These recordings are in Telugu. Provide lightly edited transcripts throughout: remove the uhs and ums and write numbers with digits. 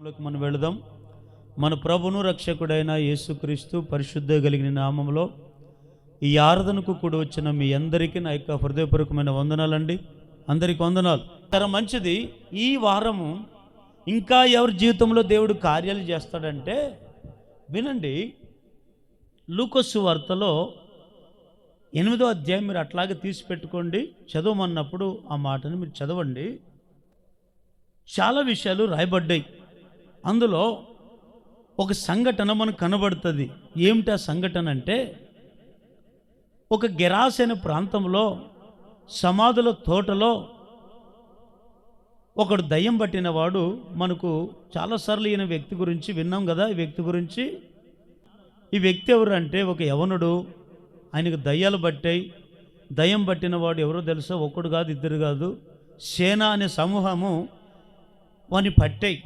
లోకి మనం వెళదాం. మన ప్రభును రక్షకుడైన యేసుక్రీస్తు పరిశుద్ధ కలిగిన నామములో ఈ ఆరాధనకు కూడా వచ్చిన మీ అందరికీ నా యొక్క హృదయపూర్వకమైన వందనాలండి. అందరికీ వందనాలు. చాలా మంచిది. ఈ వారము ఇంకా ఎవరి జీవితంలో దేవుడు కార్యాలు చేస్తాడంటే వినండి. లూకోసు వార్తలో 8వ అధ్యాయం మీరు అట్లాగే తీసి పెట్టుకోండి. చదవమన్నప్పుడు ఆ మాటను మీరు చదవండి. చాలా విషయాలు రాయబడ్డాయి. అందులో ఒక సంఘటన మనకు కనబడుతుంది. ఏమిటి ఆ సంఘటన అంటే, ఒక గెరాసైన ప్రాంతంలో సమాధుల తోటలో ఒకడు దయ్యం పట్టిన వాడు, మనకు చాలాసార్లు ఈయన వ్యక్తి గురించి విన్నాం కదా. ఈ వ్యక్తి గురించి, ఈ వ్యక్తి ఎవరు అంటే ఒక యవనుడు. ఆయనకు దయ్యాలు పట్టాయి. దయ్యం పట్టిన వాడు ఎవరో తెలుసా? ఒకడు కాదు, ఇద్దరు కాదు, సేన అనే సమూహము వాని పట్టాయి.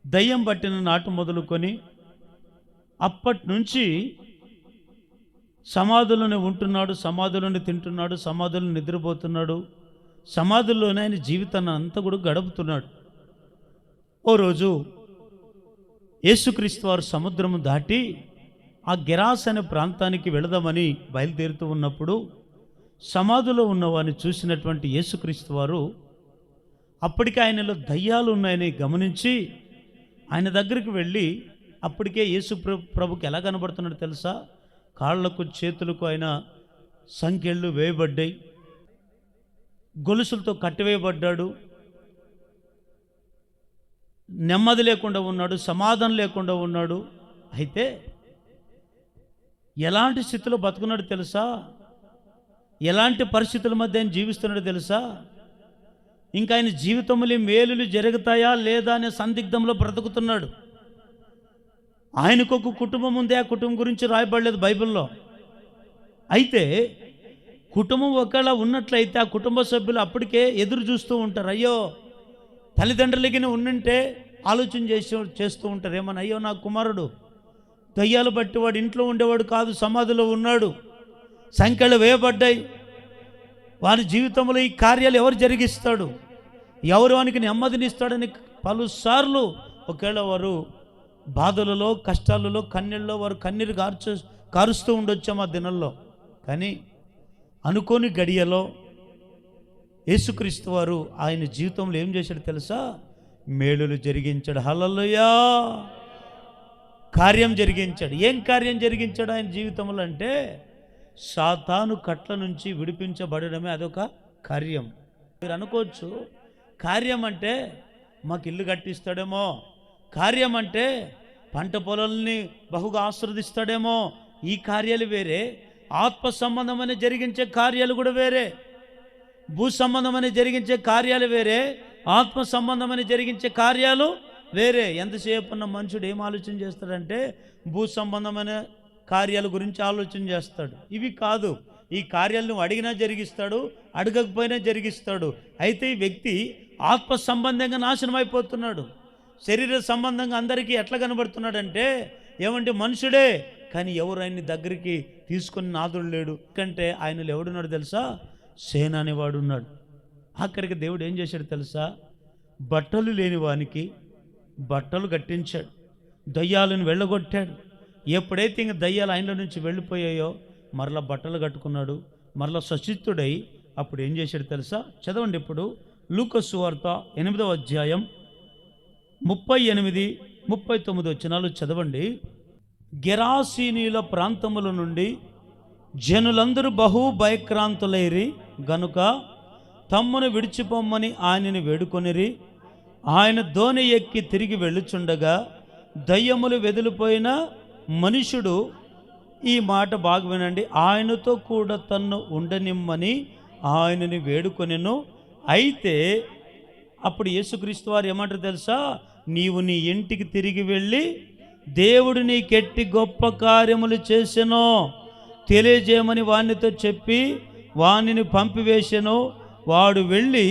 దయ్యం పట్టిన నాటు మొదలుకొని అప్పటి నుంచి సమాధుల్లోనే ఉంటున్నాడు, సమాధుల్లోనే తింటున్నాడు, సమాధుల్లో నిద్రపోతున్నాడు, సమాధుల్లోనే ఆయన జీవితాన్ని అంతా కూడా గడుపుతున్నాడు. ఓ రోజు యేసుక్రీస్తు వారు సముద్రము దాటి ఆ గెరాస్ అనే ప్రాంతానికి వెళదామని బయలుదేరుతూ ఉన్నప్పుడు సమాధిలో ఉన్నవారిని చూసినటువంటి యేసుక్రీస్తు వారు అప్పటికే ఆయనలో దయ్యాలు ఉన్నాయని గమనించి ఆయన దగ్గరికి వెళ్ళి, అప్పటికే యేసు ప్రభుకి ఎలా కనబడుతున్నాడు తెలుసా? కాళ్లకు చేతులకు ఆయన సంకెళ్ళు వేయబడ్డాయి, గొలుసులతో కట్టివేయబడ్డాడు, నెమ్మది లేకుండా ఉన్నాడు, సమాధానం లేకుండా ఉన్నాడు. అయితే ఎలాంటి స్థితిలో బతుకున్నాడు తెలుసా? ఎలాంటి పరిస్థితుల మధ్య ఆయన జీవిస్తున్నాడు తెలుసా? ఇంకా ఆయన జీవితంలో మేలులు జరుగుతాయా లేదా అనే సందిగ్ధంలో బ్రతుకుతున్నాడు. ఆయనకు ఒక కుటుంబం ఉంది. ఆ కుటుంబం గురించి రాయబడలేదు బైబిల్లో. అయితే కుటుంబం ఒకవేళ ఉన్నట్లయితే ఆ కుటుంబ సభ్యులు అప్పటికే ఎదురు చూస్తూ ఉంటారు. అయ్యో, తల్లిదండ్రులకి ఉండుంటే ఆలోచన చేస్తూ ఉంటారు. ఏమన్నా, అయ్యో నా కుమారుడు దయ్యాలు బట్టి వాడు ఇంట్లో ఉండేవాడు కాదు, సమాధిలో ఉన్నాడు, సంఖ్యలు వేయబడ్డాయి, వారి జీవితంలో ఈ కార్యాలు ఎవరు జరిగిస్తాడు, ఎవరు వానికి నెమ్మదినిస్తాడని పలుసార్లు ఒకవేళ వారు బాధలలో, కష్టాలలో, కన్నీళ్ళలో వారు కన్నీరు కారుస్తూ ఉండొచ్చాము ఆ దినంలో. కానీ అనుకోని గడియలో యేసుక్రీస్తు వారు ఆయన జీవితంలో ఏం చేశాడు తెలుసా? మేలులు జరిగించాడు. హల్లెలూయా! కార్యం జరిగించాడు. ఏం కార్యం జరిగించాడు ఆయన జీవితంలో అంటే, సాతాను కట్ల నుంచి విడిపించబడడమే అదొక కార్యం. మీరు అనుకోవచ్చు, కార్యం అంటే మాకు ఇల్లు కట్టిస్తాడేమో, కార్యం అంటే పంట పొలాలని బహుగా ఆశీర్వదిస్తాడేమో. ఈ కార్యాలు వేరే, ఆత్మ సంబంధమని జరిగించే కార్యాలు కూడా వేరే. భూ సంబంధమని జరిగించే కార్యాలు వేరే, ఆత్మ సంబంధమని జరిగించే కార్యాలు వేరే. ఎంతసేపు ఉన్న మనుషుడు ఏం ఆలోచన చేస్తాడంటే భూ సంబంధమైన కార్యాల గురించి ఆలోచన చేస్తాడు. ఇవి కాదు. ఈ కార్యాలను అడిగినా జరిగిస్తాడు, అడగకపోయినా జరిగిస్తాడు. అయితే ఈ వ్యక్తి ఆత్మ సంబంధంగా నాశనం అయిపోతున్నాడు. శరీర సంబంధంగా అందరికీ ఎట్లా కనబడుతున్నాడంటే, ఏమంటే మనుషుడే, కానీ ఎవరు ఆయన్ని దగ్గరికి తీసుకొని నాదుడు లేడు. ఎందుకంటే ఆయనలో ఎవడున్నాడు తెలుసా? సేన అనేవాడు ఉన్నాడు. ఆఖరికి దేవుడు ఏం చేశాడు తెలుసా? బట్టలు లేని వానికి బట్టలు కట్టించాడు, దయ్యాలను వెళ్ళగొట్టాడు. ఎప్పుడైతే ఇంక దయ్యాలు ఆయనలో నుంచి వెళ్ళిపోయాయో మరలా బట్టలు కట్టుకున్నాడు, మరలా స్వచిత్తుడై అప్పుడు ఏం చేశాడు తెలుసా? చదవండి ఇప్పుడు లూకోసు వార్త 8వ అధ్యాయం 38, 39 వచనాలు చదవండి. గెరాసీనీల ప్రాంతముల నుండి జనులందరూ బహు భయక్రాంతులైరి గనుక తమ్మును విడిచిపోమ్మని ఆయనని వేడుకొనిరి. ఆయన దోణి ఎక్కి తిరిగి వెళ్ళుచుండగా దయ్యములు వెదిలిపోయిన మనుషుడు, ఈ మాట బాగా వినండి, ఆయనతో కూడా తన్ను ఉండనిమ్మని ఆయనని వేడుకొనెను. అయితే అప్పుడు యేసుక్రీస్తు వారు ఏమంటారు తెలుసా? నీవు నీ ఇంటికి తిరిగి వెళ్ళి దేవుడు నీకెట్టి గొప్ప కార్యములు చేసెనో తెలియజేయమని వానితో చెప్పి వానిని పంపివేసెను. వాడు వెళ్ళి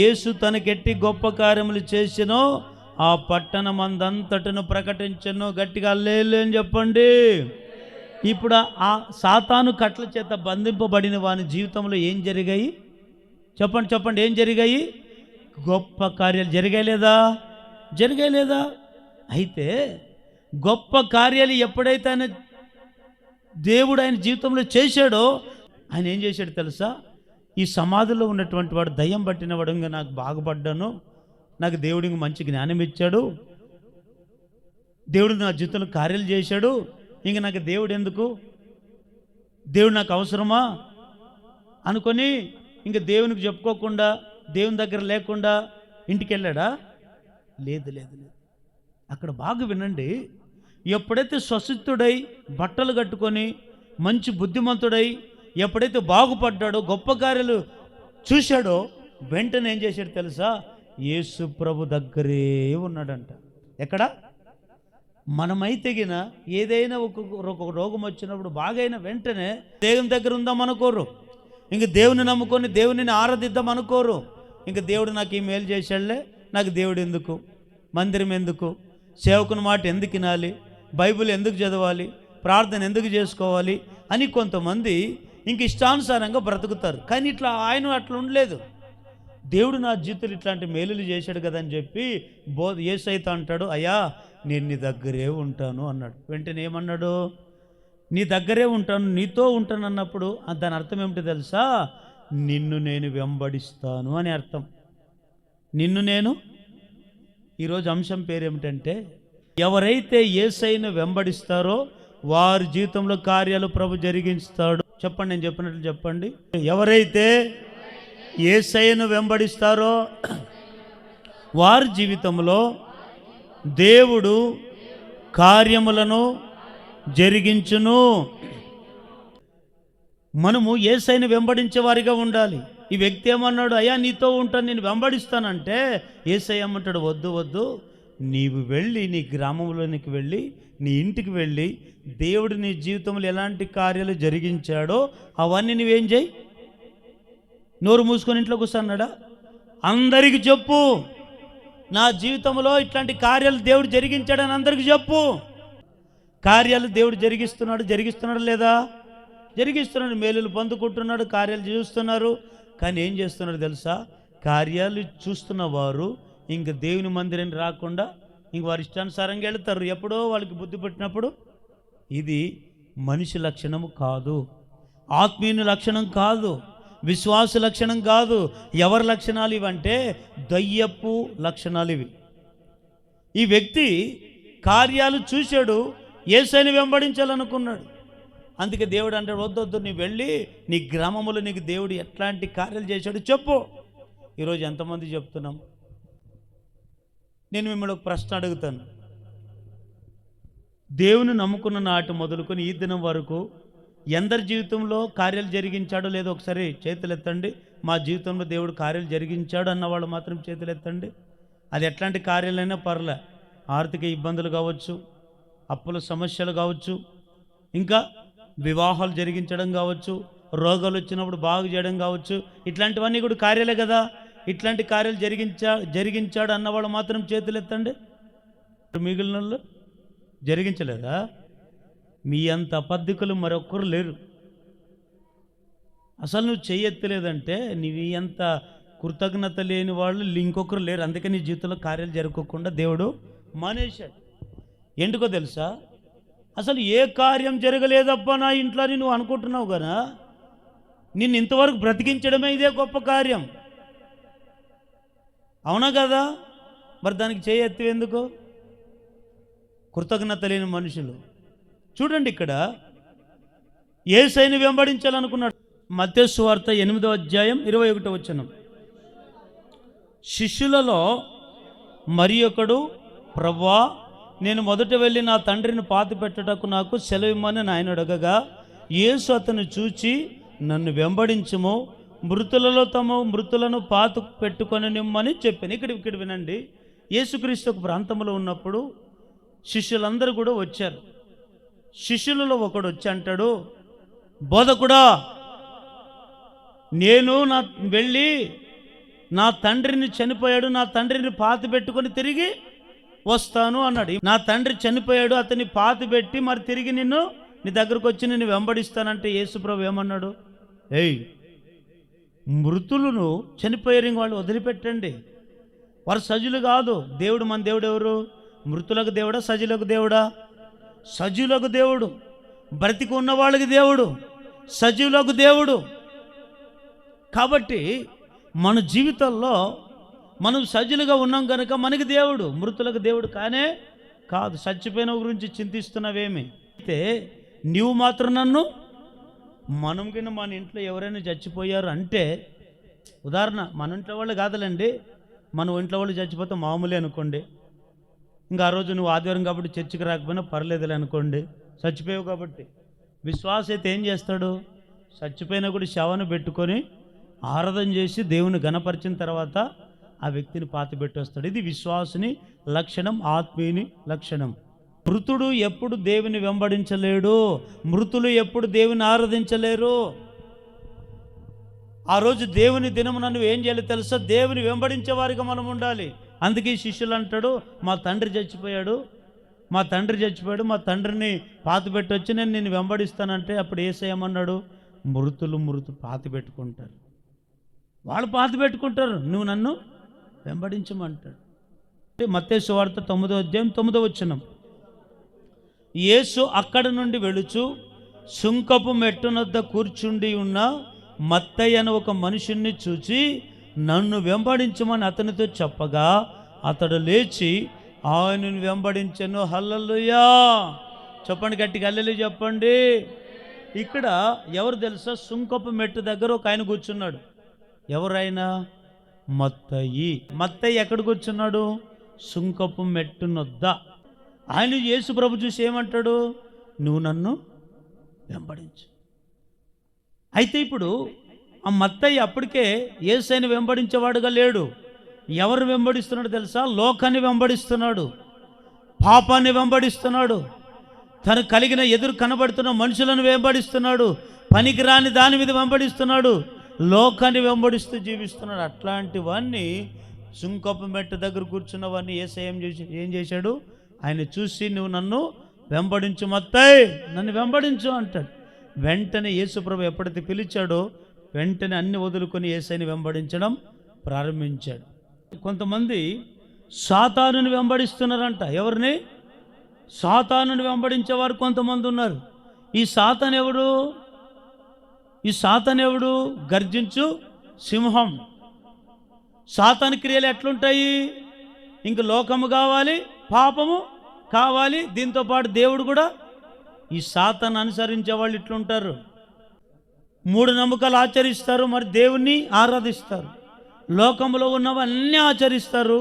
యేసు తనకెట్టి గొప్ప కార్యములు చేసెనో ఆ పట్టణమందంతటను ప్రకటించెను. గట్టిగా హల్లెలూయా అని చెప్పండి. ఇప్పుడు ఆ సాతాను కట్ల చేత బంధింపబడిన వాని జీవితంలో ఏం జరిగాయి? చెప్పండి, ఏం జరిగాయి? గొప్ప కార్యాలు జరిగాయి లేదా? జరగలేదా? అయితే గొప్ప కార్యాలు ఎప్పుడైతే దేవుడు ఆయన జీవితంలో చేశాడో, ఆయన ఏం చేశాడు తెలుసా? ఈ సమాధిలో ఉన్నటువంటి వాడు దయ్యం పట్టిన వాడు, ఇంకా నాకు బాగుపడ్డాను, నాకు దేవుడు ఇంక మంచి జ్ఞానం ఇచ్చాడు, దేవుడు నా జీవితంలో కార్యాలు చేశాడు, ఇంక నాకు దేవుడు ఎందుకు, దేవుడు నాకు అవసరమా అనుకొని ఇంక దేవునికి చెప్పుకోకుండా, దేవుని దగ్గర లేకుండా ఇంటికి వెళ్ళాడా? లేదు లేదు లేదు. అక్కడ బాగా వినండి. ఎప్పుడైతే స్వస్థుడై బట్టలు కట్టుకొని మంచి బుద్ధిమంతుడై ఎప్పుడైతే బాగుపడ్డాడో, గొప్ప కార్యాలు చూశాడో, వెంటనే ఏం చేశాడు తెలుసా? యేసు ప్రభు దగ్గరే ఉన్నాడంట. ఎక్కడ? మనమైతే గిన ఏదైనా ఒక రోగం వచ్చినప్పుడు బాగైన వెంటనే దేవుని దగ్గర ఉందాం అనుకోరు, ఇంక దేవుని నమ్ముకొని దేవుని ఆరాధిద్దాం అనుకోరు. ఇంక దేవుడు నాకు ఈ మేలు చేశాడులే, నాకు దేవుడు ఎందుకు, మందిరం ఎందుకు, సేవకుని మాట ఎందుకు వినాలి, బైబిల్ ఎందుకు చదవాలి, ప్రార్థన ఎందుకు చేసుకోవాలి అని కొంతమంది ఇంక ఇష్టానుసారంగా బ్రతుకుతారు. కానీ ఇట్లా ఆయన అట్లా ఉండలేదు. దేవుడు నా జీవితంలో ఇట్లాంటి మేలులు చేశాడు కదా అని చెప్పి యేసయ్యతో అంటాడు, అయ్యా నేను నీ దగ్గరే ఉంటాను అన్నాడు. వెంటనే ఏమన్నాడు? నీ దగ్గరే ఉంటాను, నీతో ఉంటాను అన్నప్పుడు దాని అర్థం ఏమిటో తెలుసా? నిన్ను నేను వెంబడిస్తాను అని అర్థం. నిన్ను నేను, ఈరోజు అంశం పేరు ఏమిటంటే, ఎవరైతే యేసయ్యను వెంబడిస్తారో వారి జీవితంలో కార్యాలు ప్రభు జరిగిస్తాడు. చెప్పండి, నేను చెప్పినట్లు చెప్పండి. ఎవరైతే యేసయ్యను వెంబడిస్తారో వారి జీవితంలో దేవుడు కార్యములను జరిగించును. మనము యేసయ్యను వెంబడించే వారిగా ఉండాలి. ఈ వ్యక్తి ఏమన్నాడు? అయ్యా నీతో ఉంటాను, నేను వెంబడిస్తానంటే యేసయ్య ఏమంటాడు? వద్దు వద్దు, నీవు వెళ్ళి నీ గ్రామంలోనికి వెళ్ళి నీ ఇంటికి వెళ్ళి దేవుడు నీ జీవితంలో ఎలాంటి కార్యాలు జరిగించాడో అవన్నీ నువ్వేం చేయి, నోరు మూసుకొని ఇంట్లో కూర్చున్నాడా? అందరికి చెప్పు, నా జీవితంలో ఇట్లాంటి కార్యాలు దేవుడు జరిగించాడని అందరికి చెప్పు. కార్యాలు దేవుడు జరిగిస్తున్నాడు లేదా? జరిగిస్తున్నాడు. మేలులు పొందుకుంటున్నాడు, కార్యాలు చూస్తున్నారు. కానీ ఏం చేస్తున్నారు తెలుసా? కార్యాలు చూస్తున్న వారు ఇంక దేవుని మందిరాన్ని రాకుండా ఇంక వారి ఇష్టానుసారంగా వెళతారు. ఎప్పుడో వాళ్ళకి బుద్ధి పెట్టినప్పుడు. ఇది మనిషి లక్షణము కాదు, ఆత్మీయుని లక్షణం కాదు, విశ్వాస లక్షణం కాదు. ఎవరి లక్షణాలు ఇవంటే దయ్యపు లక్షణాలు ఇవి. ఈ వ్యక్తి కార్యాలు చూశాడు, యేసయ్యను వెంబడించాలనుకున్నాడు. అందుకే దేవుడు అంటాడు, వద్దొద్దు, నీ వెళ్ళి నీ గ్రామంలో నీకు దేవుడు ఎట్లాంటి కార్యాలు చేశాడు చెప్పు. ఈరోజు ఎంతమంది చెప్తున్నాం? నేను మిమ్మల్ని ఒక ప్రశ్న అడుగుతాను. దేవుని నమ్ముకున్న నాటి మొదలుకొని ఈ దినం వరకు ఎందరి జీవితంలో కార్యాలు జరిగించాడో లేదో ఒకసారి చేతులు ఎత్తండి. మా జీవితంలో దేవుడు కార్యాలు జరిగించాడు అన్నవాళ్ళు మాత్రం చేతులు ఎత్తండి. అది ఎట్లాంటి కార్యాలైనా పర్లే. ఆర్థిక ఇబ్బందులు కావచ్చు, అప్పుల సమస్యలు కావచ్చు, ఇంకా వివాహాలు జరిగించడం కావచ్చు, రోగాలు వచ్చినప్పుడు బాగు చేయడం కావచ్చు, ఇట్లాంటివన్నీ కూడా కార్యాలే కదా. ఇట్లాంటి కార్యాలు జరిగించాడు అన్నవాళ్ళు మాత్రం చేతులు ఎత్తండి. మిగిలిన వాళ్ళు జరిగించలేదా? మీ అంత అబద్ధికులు మరొక్కరు లేరు. అసలు నువ్వు చెయ్యెత్తలేదంటే నీవి అంత కృతజ్ఞత లేని వాళ్ళు ఇంకొకరు లేరు. అందుకే నీ జీవితంలో కార్యాలు జరగకుండా దేవుడు మానేశాడు. ఎందుకో తెలుసా? అసలు ఏ కార్యం జరగలేదబ్బా నా ఇంట్లో అని నువ్వు అనుకుంటున్నావు కదా. నిన్ను ఇంతవరకు బ్రతికించడమే ఇదే గొప్ప కార్యం, అవునా కదా? మరి దానికి చేయెత్తి ఎందుకు? కృతజ్ఞత లేని మనుషులు. చూడండి, ఇక్కడ యేసయ్యను వెంబడించాలనుకున్నాడు. మత్తయి సువార్త 8వ అధ్యాయం 21వ వచనం. శిష్యులలో మరి ఒకడు, ప్రభువా, నేను మొదట వెళ్ళి నా తండ్రిని పాతి పెట్టటకు నాకు సెలవిమ్మని ఆయన అడగగా, యేసు అతను చూచి, నన్ను వెంబడించుము, మృతులను పాతి పెట్టుకొని నిమ్మని చెప్పాను. ఇక్కడ వినండి. యేసుక్రీస్తు ఒక ప్రాంతంలో ఉన్నప్పుడు శిష్యులందరూ కూడా వచ్చారు. శిష్యులలో ఒకడు వచ్చి అంటాడు, బోధకుడా, నేను వెళ్ళి నా తండ్రిని చనిపోయాడు, నా తండ్రిని పాతి పెట్టుకొని తిరిగి వస్తాను అన్నాడు. నా తండ్రి చనిపోయాడు, అతన్ని పాతి పెట్టి మరి తిరిగి నీ దగ్గరకు వచ్చి నిన్ను వెంబడిస్తానంటే యేసుప్రభు ఏమన్నాడు? మృతులను చనిపోయారు, వాళ్ళు వదిలిపెట్టండి. వారు సజీలు కాదు. దేవుడు, మన దేవుడు ఎవరు? మృతులకు దేవుడా, సజీలకు దేవుడా? సజీలకు దేవుడు. బ్రతికి ఉన్న వాళ్ళకి దేవుడు, సజీవులకు దేవుడు. కాబట్టి మన జీవితంలో మనం సజీలుగా ఉన్నాం కనుక మనకి దేవుడు, మృతులకు దేవుడు కానే కాదు. చచ్చిపోయిన గురించి చింతిస్తున్నావేమి? అయితే నీవు మాత్రం నన్ను, మనం కింద మన ఇంట్లో ఎవరైనా చచ్చిపోయారు అంటే, ఉదాహరణ మన ఇంట్లో వాళ్ళు కాదులండి, మన ఇంట్లో వాళ్ళు చచ్చిపోతే మామూలే అనుకోండి. ఇంకా ఆ రోజు నువ్వు ఆదివారం కాబట్టి చర్చికి రాకపోయినా పర్లేదులే అనుకోండి, చచ్చిపోయావు కాబట్టి. విశ్వాస అయితే ఏం చేస్తాడు? చచ్చిపోయినా కూడా శవాన్ని పెట్టుకొని ఆరాధన చేసి దేవుని ఘనపరిచిన తర్వాత ఆ వ్యక్తిని పాతి పెట్టేస్తాడు. ఇది విశ్వాసుని లక్షణం, ఆత్మీయుని లక్షణం. మృతుడు ఎప్పుడు దేవుని వెంబడించలేడు, మృతులు ఎప్పుడు దేవుని ఆరాధించలేరు. ఆ రోజు దేవుని దినమున నువ్వు ఏం చేయాలి తెలుసా? దేవుని వెంబడించే వారిగా మనం ఉండాలి. అందుకే శిష్యులు అంటాడు, మా తండ్రి చచ్చిపోయాడు, మా తండ్రిని పాతి పెట్టొచ్చి నేను నిన్ను వెంబడిస్తానంటే అప్పుడు యేసయ్యమన్నాడు, మృతులు పాతి పెట్టుకుంటారు, వాళ్ళు పాతి పెట్టుకుంటారు, నువ్వు నన్ను వెంబడించమంటాడు. మత్తయి సువార్త 9వ అధ్యాయం 9వ వచనం. యేసు అక్కడ నుండి వెళుచు సుంకపు మెట్టునొద్ద కూర్చుండి ఉన్న మత్తయి అనే ఒక మనుషుణ్ణి చూచి నన్ను వెంబడించమని అతనితో చెప్పగా అతడు లేచి ఆయనను వెంబడించెను. హల్లెలూయా చెప్పండి, గట్టిగా హల్లెలూయా చెప్పండి. ఇక్కడ ఎవరు తెలుసా? సుంకపు మెట్టు దగ్గర ఒక ఆయన కూర్చున్నాడు. ఎవరైనా? మత్తయి ఎక్కడ కూర్చున్నాడు? సుంకపు మెట్టునొద్ద. ఆయన యేసు ప్రభు చూసి ఏమంటాడు? నువ్వు నన్ను వెంబడించు. అయితే ఇప్పుడు ఆ మత్తయి అప్పటికే యేసుని వెంబడించేవాడుగా లేడు. ఎవరు వెంబడిస్తున్నాడు తెలుసా? లోకాన్ని వెంబడిస్తున్నాడు, పాపాన్ని వెంబడిస్తున్నాడు, తను కలిగిన ఎదురు కనబడుతున్న మనుషులను వెంబడిస్తున్నాడు, పనికిరాని దాని మీద వెంబడిస్తున్నాడు, లోకాన్ని వెంబడిస్తూ జీవిస్తున్నాడు. అట్లాంటి వాడిని, సుంకపు మెట్ట దగ్గర కూర్చున్న వాడిని యేసయ్య ఏం చేశాడు? ఆయన చూసి నువ్వు నన్ను వెంబడించు మత్తయి, నన్ను వెంబడించు అంటాడు. వెంటనే యేసుప్రభు ఎప్పుడైతే పిలిచాడో వెంటనే అన్ని వదులుకొని యేసయ్యని వెంబడించడం ప్రారంభించాడు. కొంతమంది సాతానుని వెంబడిస్తున్నారంట. ఎవరిని? సాతానుని వెంబడించేవారు కొంతమంది ఉన్నారు. ఈ సాతాను ఎవడు? గర్జించు సింహం. సాతాను క్రియలు ఎట్లుంటాయి? ఇంక లోకము కావాలి, పాపము కావాలి, దీంతో పాటు దేవుడు కూడా. ఈ సాతాను అనుసరించే వాళ్ళు ఇట్లుంటారు. 3 నమ్మకాలు ఆచరిస్తారు, మరి దేవుణ్ణి ఆరాధిస్తారు. లోకంలో ఉన్నవన్నీ ఆచరిస్తారు,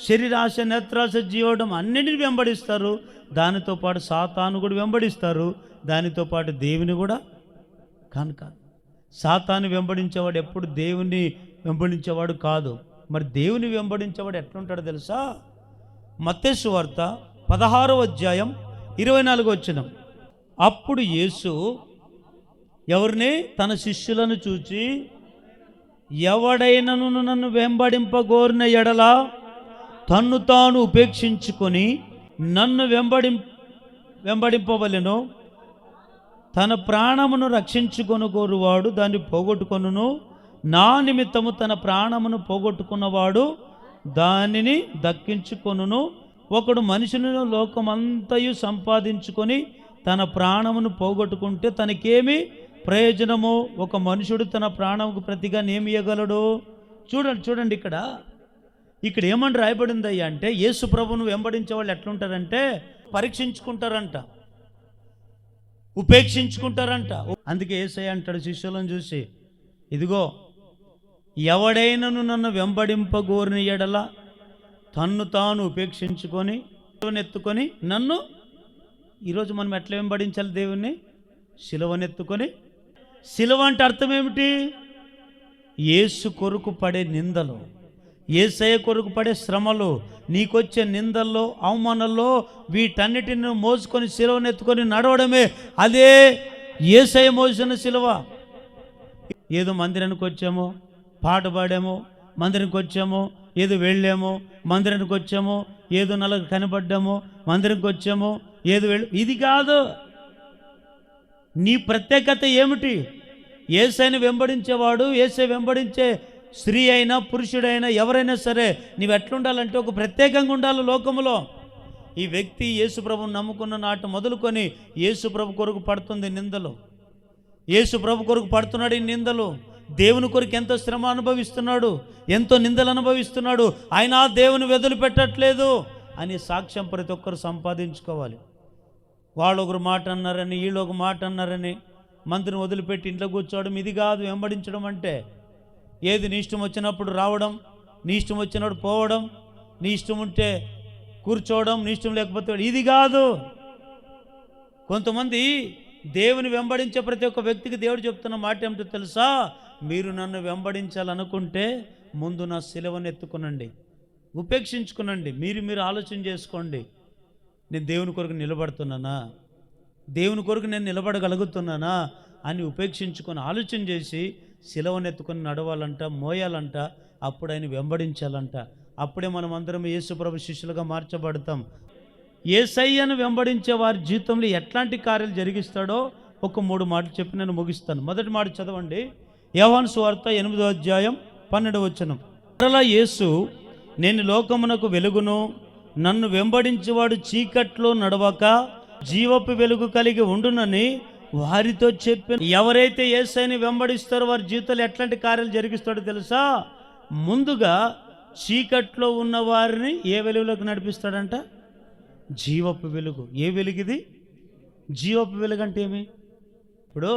శరీరాశ, నేత్రాశ, జీవడం అన్నిటిని వెంబడిస్తారు. దానితో పాటు సాతాను కూడా వెంబడిస్తారు, దానితో పాటు దేవుని కూడా. కనుక సాతాను వెంబడించేవాడు ఎప్పుడు దేవుని వెంబడించేవాడు కాదు. మరి దేవుని వెంబడించేవాడు ఎట్లుంటాడో తెలుసా? మత్తయి సువార్త 16వ అధ్యాయం 24వ వచనం. అప్పుడు యేసు ఎవరిని? తన శిష్యులను చూచి, ఎవడైనను నన్ను వెంబడింపగోరిన ఎడల తన్ను తాను ఉపేక్షించుకొని నన్ను వెంబడింపవలెను. తన ప్రాణమును రక్షించుకొనుగోరువాడు దాన్ని పోగొట్టుకొనును, నా నిమిత్తము తన ప్రాణమును పోగొట్టుకున్నవాడు దానిని దక్కించుకొనును. ఒకడు మనుషులను లోకమంతయు సంపాదించుకొని తన ప్రాణమును పోగొట్టుకుంటే తనకేమి ప్రయోజనము? ఒక మనుషుడు తన ప్రాణముకు ప్రతిగా ఏమి ఇవ్వగలడు? చూడండి ఇక్కడ ఏమని రాయబడింది అయ్యా అంటే, యేసు ప్రభువును వెంబడించే వాళ్ళు ఎట్లుంటారంటే పరీక్షించుకుంటారంట, ఉపేక్షించుకుంటారంట. అందుకే యేసయ్య అంటాడు శిష్యులను చూసి, ఇదిగో ఎవడైనను నన్ను వెంబడింపగోరిన ఎడల తన్ను తాను ఉపేక్షించుకొని ఎత్తుకొని నన్ను. ఈరోజు మనం ఎట్లా వెంబడించాలి దేవుణ్ణి? సిలువనెత్తుకొని. సిలువ అంటే అర్థం ఏమిటి? యేసు కొరకు పడే నిందలు, యేసయ్య కొరకు పడే శ్రమలు, నీకొచ్చే నిందల్లో, అవమానాల్లో, వీటన్నిటిని మోసుకొని సిలువనెత్తుకొని నడవడమే. అదే యేసయ్య మోసిన సిలువ. ఏదో మందిరానికి వచ్చామో, పాట పాడామో, మందిరానికి వచ్చామో, ఏదో వెళ్ళామో, మందిరానికి వచ్చామో, ఏదో నలుగురు కనపడ్డామో, మందిరానికి వచ్చామో, ఏదో ఇది కాదు. నీ ప్రత్యేకత ఏమిటి? యేసయ్యని వెంబడించేవాడు, యేసయ్య వెంబడించే స్త్రీ అయినా పురుషుడైనా ఎవరైనా సరే నీవు ఎట్లుండాలంటే ఒక ప్రత్యేకంగా ఉండాలి లోకములో. ఈ వ్యక్తి యేసుప్రభుని నమ్ముకున్న నాటి మొదలుకొని యేసుప్రభు కొరకు పడుతుంది నిందలు, యేసుప్రభు కొరకు పడుతున్నాడు ఈ నిందలు. దేవుని కొరకు ఎంతో శ్రమ అనుభవిస్తున్నాడు, ఎంతో నిందలు అనుభవిస్తున్నాడు, ఆయన దేవుని వదిలిపెట్టట్లేదు అని సాక్ష్యం ప్రతి ఒక్కరు సంపాదించుకోవాలి. వాళ్ళు ఒకరు మాట అన్నారని, వీళ్ళు ఒక మాట అన్నారని మంత్రిని వదిలిపెట్టి ఇంట్లో కూర్చోవడం ఇది కాదు వెంబడించడం అంటే. ఏది నీ ఇష్టం వచ్చినప్పుడు రావడం, నీ ఇష్టం వచ్చినప్పుడు పోవడం, నీ ఇష్టం ఉంటే కూర్చోవడం, నీ ఇష్టం లేకపోతే ఇది కాదు. కొంతమంది దేవుని వెంబడించే ప్రతి ఒక్క వ్యక్తికి దేవుడు చెప్తున్న మాట ఏమిటో తెలుసా? మీరు నన్ను వెంబడించాలనుకుంటే ముందు నా సిలువను ఎత్తుకునండి, ఉపేక్షించుకునండి. మీరు ఆలోచన చేసుకోండి, నేను దేవుని కొరకు నిలబడుతున్నానా, దేవుని కొరకు నేను నిలబడగలుగుతున్నానా అని ఉపేక్షించుకొని ఆలోచన చేసి సిలువను ఎత్తుకొని నడవాలంట, మోయాలంట. అప్పుడు ఆయన వెంబడించాలంట. అప్పుడే మనం అందరం యేసుప్రభు శిష్యులుగా మార్చబడతాం. యేసయ్యను వెంబడించే వారి జీవితంలో ఎట్లాంటి కార్యాలు జరిగిస్తాడో ఒక 3 మాటలు చెప్పి నేను ముగిస్తాను. మొదటి మాట చదవండి, యోహాను సువార్త 8వ అధ్యాయం 12వ వచనం. మరలా యేసు, నేను లోకమునకు వెలుగును, నన్ను వెంబడించేవాడు చీకట్లో నడవక జీవపు వెలుగు కలిగి ఉండునని వారితో చెప్పాను. ఎవరైతే యేసయ్యని వెంబడిస్తారో వారి జీవితంలో ఎట్లాంటి కార్యాలు జరిగిస్తాడో తెలుసా? ముందుగా చీకట్లో ఉన్న వారిని ఏ వెలుగులోకి నడిపిస్తాడంట? జీవపు వెలుగు. ఏ వెలుగు ఇది? జీవపు వెలుగు అంటే ఏమి? ఇప్పుడు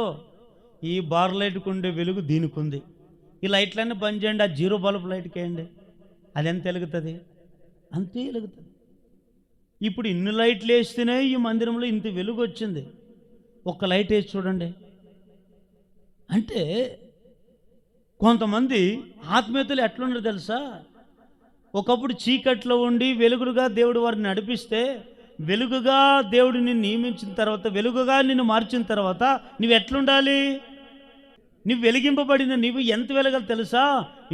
ఈ బార్ లైట్కి ఉండే వెలుగు దీనికి ఉంది, ఈ లైట్లన్నీ బంద్ చేయండి, ఆ 0 బల్బ్ లైట్కి వేయండి, అది ఎంత వెలుగుతుంది? అంతే వెలుగుతుంది. ఇప్పుడు ఇన్ని లైట్లు వేస్తేనే ఈ మందిరంలో ఇంత వెలుగు వచ్చింది. ఒక్క లైట్ వేసి చూడండి. అంటే కొంతమంది ఆత్మీయతలు ఎట్లుండరు తెలుసా? ఒకప్పుడు చీకట్లో ఉండి వెలుగుగా దేవుడు వారిని నడిపిస్తే, వెలుగుగా దేవుడు నిన్ను నియమించిన తర్వాత, వెలుగుగా నిన్ను మార్చిన తర్వాత నువ్వు ఎట్లుండాలి? నువ్వు వెలిగింపబడిన నీవు ఎంత వెలగాలి తెలుసా?